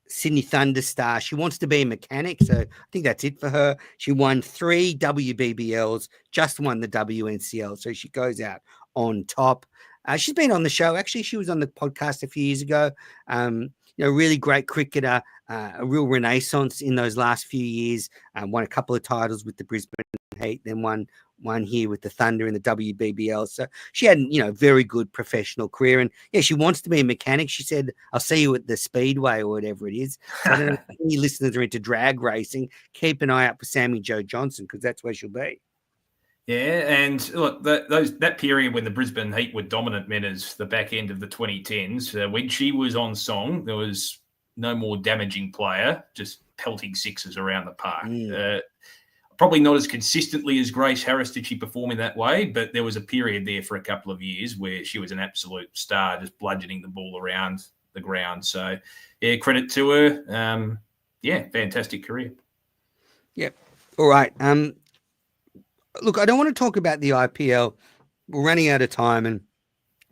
[SPEAKER 1] Sydney Thunder star. She wants to be a mechanic, so I think that's it for her. She won 3 WBBLs, just won the WNCL, so she goes out on top. She's been on the show. Actually, she was on the podcast a few years ago. You know, really great cricketer, a real renaissance in those last few years. Won a couple of titles with the Brisbane Heat, then won here with the Thunder in the WBBL. So she had, you know, very good professional career. And yeah, she wants to be a mechanic. She said, I'll see you at the Speedway or whatever it is. So I don't know if any listeners are into drag racing. Keep an eye out for Sammy Joe Johnson because that's where she'll be.
[SPEAKER 5] Yeah, and look, that period when the Brisbane Heat were dominant, Menners, the back end of the 2010s, when she was on song, there was no more damaging player, just pelting sixes around the park. Probably not as consistently as Grace Harris did she perform in that way, but there was a period there for a couple of years where she was an absolute star, just bludgeoning the ball around the ground. So, yeah, credit to her. Yeah, fantastic career.
[SPEAKER 1] Yep. All right. Look, I don't want to talk about the IPL. We're running out of time and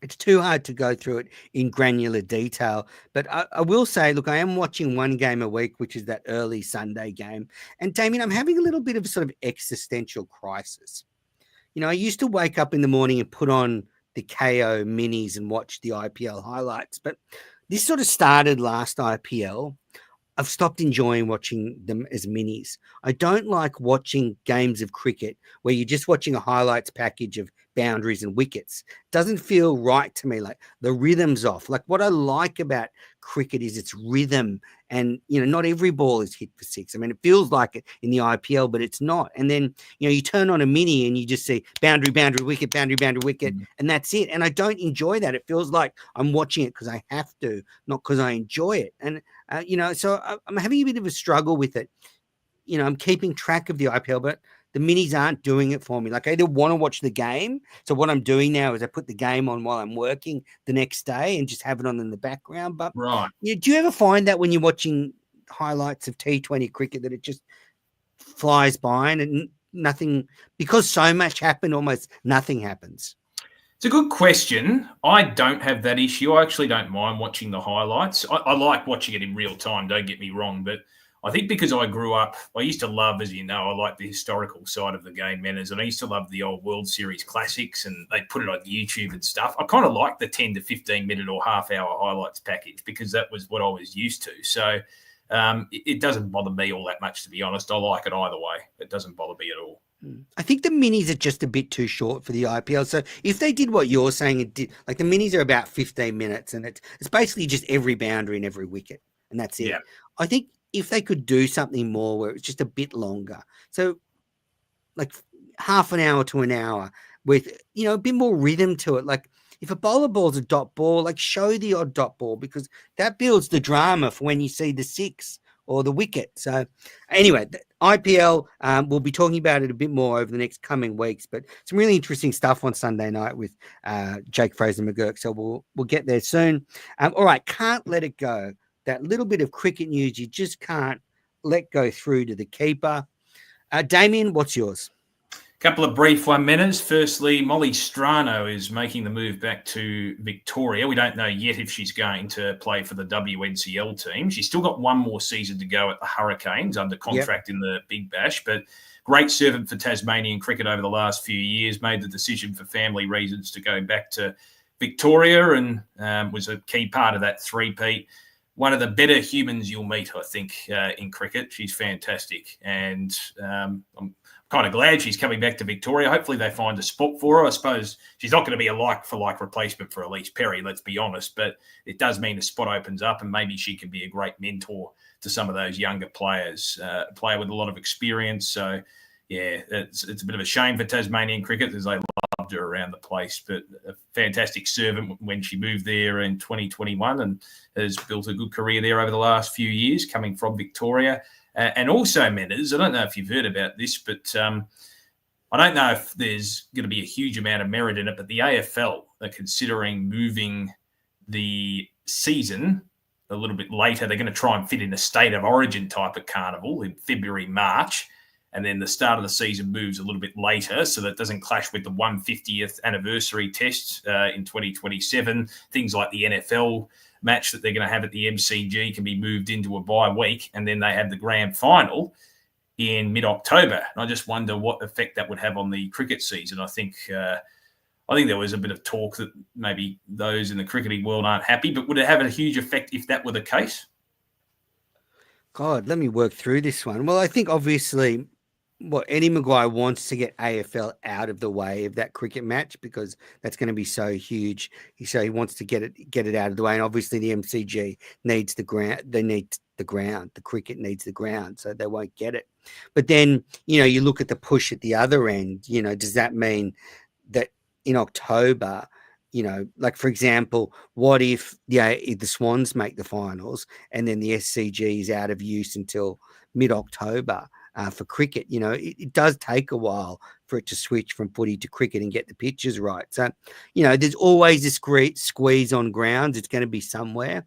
[SPEAKER 1] it's too hard to go through it in granular detail. But I will say, look, I am watching one game a week, which is that early Sunday game. And Damien, I'm having a little bit of a sort of existential crisis. You know, I used to wake up in the morning and put on the KO minis and watch the IPL highlights. But this sort of started last IPL. I've stopped enjoying watching them as minis. I don't like watching games of cricket where you're just watching a highlights package of boundaries and wickets. It doesn't feel right to me. Like the rhythm's off. Like what I like about cricket is its rhythm. And, you know, not every ball is hit for 6. I mean, it feels like it in the IPL, but it's not. And then, you know, you turn on a mini and you just see boundary, wicket, boundary, wicket, and that's it. And I don't enjoy that. It feels like I'm watching it because I have to, not because I enjoy it. And, you know, so I'm having a bit of a struggle with it. You know, I'm keeping track of the IPL, but the minis aren't doing it for me. Like I either want to watch the game. So what I'm doing now is I put the game on while I'm working the next day and just have it on in the background. But
[SPEAKER 5] right.
[SPEAKER 1] You know, do you ever find that when you're watching highlights of T20 cricket that it just flies by and nothing, because so much happened, almost nothing happens?
[SPEAKER 5] It's a good question. I don't have that issue. I actually don't mind watching the highlights. I like watching it in real time, don't get me wrong, but I think because I grew up, I used to love, as you know, I like the historical side of the game, Menners, and I used to love the old World Series classics, and they put it on YouTube and stuff. I kind of like the 10 to 15 minute or half hour highlights package because that was what I was used to. So it doesn't bother me all that much, to be honest. I like it either way. It doesn't bother me at all.
[SPEAKER 1] I think the minis are just a bit too short for the IPL. So if they did what you're saying, it did, like the minis are about 15 minutes and it's basically just every boundary and every wicket, and that's it.
[SPEAKER 5] Yeah.
[SPEAKER 1] I think if they could do something more where it's just a bit longer, so like half an hour to an hour with, you know, a bit more rhythm to it. Like if a bowler ball's a dot ball, like show the odd dot ball, because that builds the drama for when you see the six or the wicket. So anyway, the IPL, we'll be talking about it a bit more over the next coming weeks, but some really interesting stuff on Sunday night with Jake Fraser-McGurk. So we'll get there soon. All right, can't let it go. That little bit of cricket news you just can't let go through to the keeper. Damien, what's yours?
[SPEAKER 5] Couple of brief 1 minutes. Firstly, Molly Strano is making the move back to Victoria. We don't know yet if she's going to play for the WNCL team. She's still got one more season to go at the Hurricanes under contract in the Big Bash, but great servant for Tasmanian cricket over the last few years, made the decision for family reasons to go back to Victoria and was a key part of that three-peat. One of the better humans you'll meet, I think, in cricket. She's fantastic. And I'm kind of glad she's coming back to Victoria. Hopefully they find a spot for her. I suppose she's not going to be a like-for-like replacement for Elise Perry, let's be honest, but it does mean a spot opens up and maybe she can be a great mentor to some of those younger players, a player with a lot of experience. So, yeah, it's a bit of a shame for Tasmanian cricket as they loved her around the place, but a fantastic servant when she moved there in 2021 and has built a good career there over the last few years coming from Victoria. And also, Menners, I don't know if you've heard about this, but I don't know if there's going to be a huge amount of merit in it, but the AFL are considering moving the season a little bit later. They're going to try and fit in a state of origin type of carnival in February, March, and then the start of the season moves a little bit later so that it doesn't clash with the 150th anniversary test in 2027. Things like the NFL match that they're going to have at the MCG can be moved into a bye week, and then they have the grand final in mid-October. And I just wonder what effect that would have on the cricket season. I think there was a bit of talk that maybe those in the cricketing world aren't happy, but would it have a huge effect if that were the case?
[SPEAKER 1] God, let me work through this one. Well, I think obviously what Eddie Maguire wants to get AFL out of the way of that cricket match because that's going to be so huge. So he wants to get it out of the way. And obviously the MCG needs the ground. They need the ground. The cricket needs the ground, so they won't get it. But then, you look at the push at the other end, does that mean that in October, like for example, what if the Swans make the finals and then the SCG is out of use until mid-October? For cricket, it does take a while for it to switch from footy to cricket and get the pitches right. So, there's always this great squeeze on grounds. It's going to be somewhere.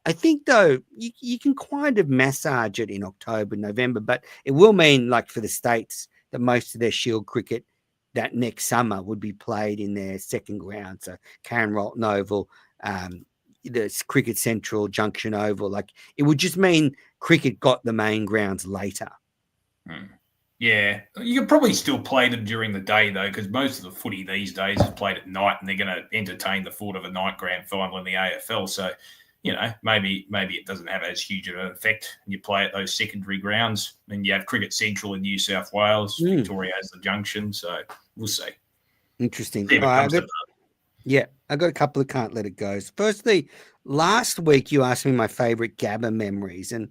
[SPEAKER 1] I think, though, you can kind of massage it in October, November, but it will mean, like for the States, that most of their Shield cricket that next summer would be played in their second ground. So Karen Rolton Oval, the Cricket Central, Junction Oval. Like it would just mean cricket got the main grounds later.
[SPEAKER 5] Yeah, you could probably still play them during the day, though, because most of the footy these days is played at night and they're going to entertain the thought of a night grand final in the AFL. So, maybe it doesn't have as huge of an effect. You play at those secondary grounds and you have Cricket Central in New South Wales. Victoria has the Junction. So we'll see.
[SPEAKER 1] Interesting.
[SPEAKER 5] I
[SPEAKER 1] got a couple of can't let it goes. Firstly, last week you asked me my favorite Gabba memories, and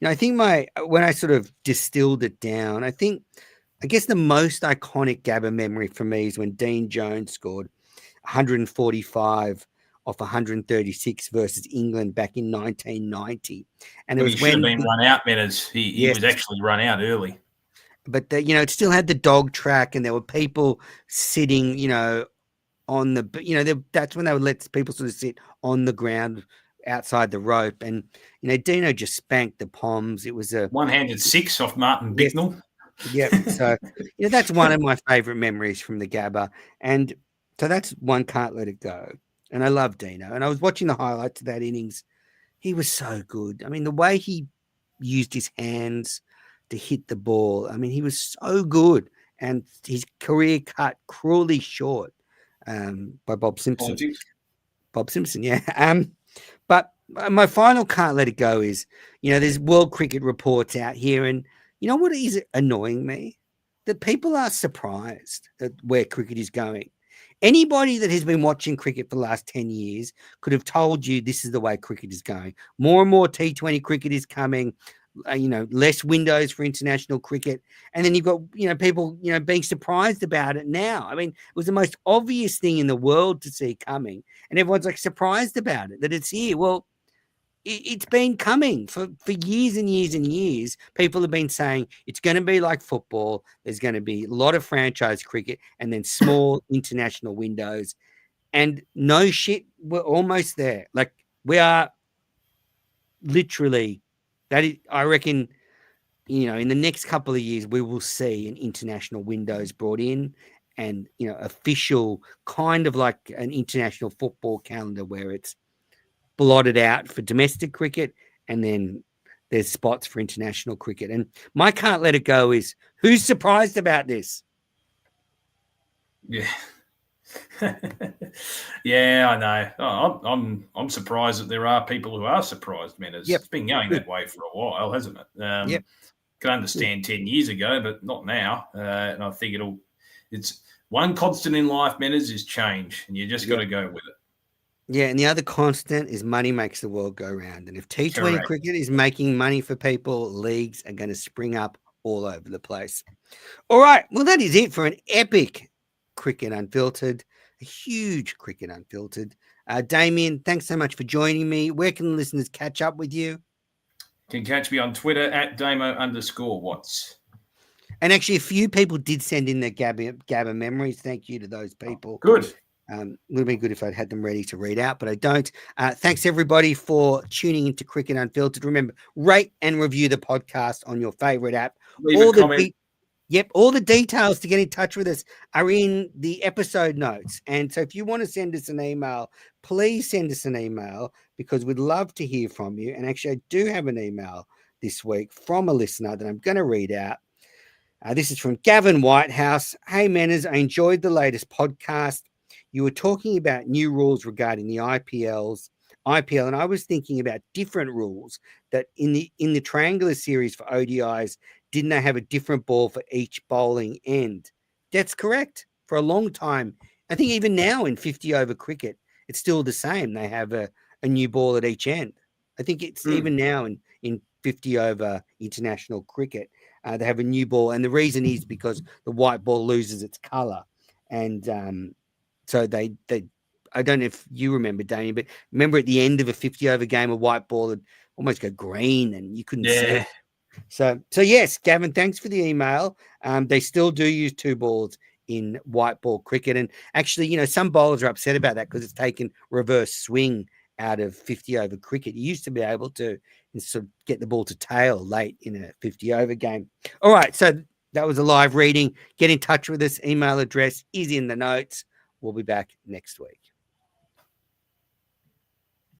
[SPEAKER 1] I think when I sort of distilled it down, I guess the most iconic Gabba memory for me is when Dean Jones scored 145 off 136 versus England back in 1990, and
[SPEAKER 5] he should have been run out, Metters. He was actually run out early.
[SPEAKER 1] But it still had the dog track, and there were people sitting, on the, that's when they would let people sort of sit on the ground outside the rope, and Dino just spanked the Poms. It was a
[SPEAKER 5] one-handed six off Martin Bicknell.
[SPEAKER 1] Yeah, so that's one of my favorite memories from the Gabba, and so that's one can't let it go. And I love Dino, and I was watching the highlights of that innings. He was so good. I mean, the way he used his hands to hit the ball. I mean, he was so good, and his career cut cruelly short by Bob Simpson. Bob Simpson, yeah. But my final can't let it go is, there's World Cricket Reports out here, and what is annoying me? That people are surprised at where cricket is going. Anybody that has been watching cricket for the last 10 years could have told you this is the way cricket is going. More and more T20 cricket is coming. less windows for international cricket. And then you've got, people, being surprised about it now. I mean, it was the most obvious thing in the world to see coming. And everyone's like surprised about it, that it's here. Well, it's been coming for years and years and years. People have been saying it's going to be like football. There's going to be a lot of franchise cricket and then small international windows. And no shit, we're almost there. Like, we are literally, I reckon, in the next couple of years, we will see an international windows brought in and, official, kind of like an international football calendar where it's blotted out for domestic cricket and then there's spots for international cricket. And my can't let it go is, who's surprised about this?
[SPEAKER 5] Yeah. Yeah, I know. Oh, I'm surprised that there are people who are surprised, man. It's been going that way for a while, hasn't it?
[SPEAKER 1] Yep.
[SPEAKER 5] Can understand 10 years ago, but not now. And I think it's one constant in life, Menners, is change, and you just got to go with it.
[SPEAKER 1] Yeah, and the other constant is money makes the world go round. And if T20 cricket is making money for people, leagues are going to spring up all over the place. All right, well, that is it for an epic Cricket Unfiltered, a huge Cricket Unfiltered. Damien, thanks so much for joining me. Where can the listeners catch up with you?
[SPEAKER 5] You can catch me on Twitter at Damo_Watts.
[SPEAKER 1] And actually, a few people did send in their Gabba memories. Thank you to those people.
[SPEAKER 5] Good.
[SPEAKER 1] Would have been good if I'd had them ready to read out, but I don't. Thanks, everybody, for tuning into Cricket Unfiltered. Remember, rate and review the podcast on your favorite app.
[SPEAKER 5] Leave a comment.
[SPEAKER 1] All the details to get in touch with us are in the episode notes. And so if you want to send us an email, please send us an email because we'd love to hear from you. And actually, I do have an email this week from a listener that I'm going to read out. This is from Gavin Whitehouse. Hey, Menners, I enjoyed the latest podcast. You were talking about new rules regarding the IPL, and I was thinking about different rules that in the triangular series for ODIs, didn't they have a different ball for each bowling end? That's correct. For a long time, I think even now in 50 over cricket, it's still the same. They have a new ball at each end. I think it's even now in 50 over international cricket, they have a new ball. And the reason is because the white ball loses its color. And so they I don't know if you remember, Damien, but remember at the end of a 50 over game, a white ball would almost go green and you couldn't see it. So yes, Gavin, thanks for the email. They still do use two balls in white ball cricket. And actually, some bowlers are upset about that because it's taken reverse swing out of 50 over cricket. You used to be able to sort of get the ball to tail late in a 50 over game. All right. So that was a live reading. Get in touch with us. Email address is in the notes. We'll be back next week.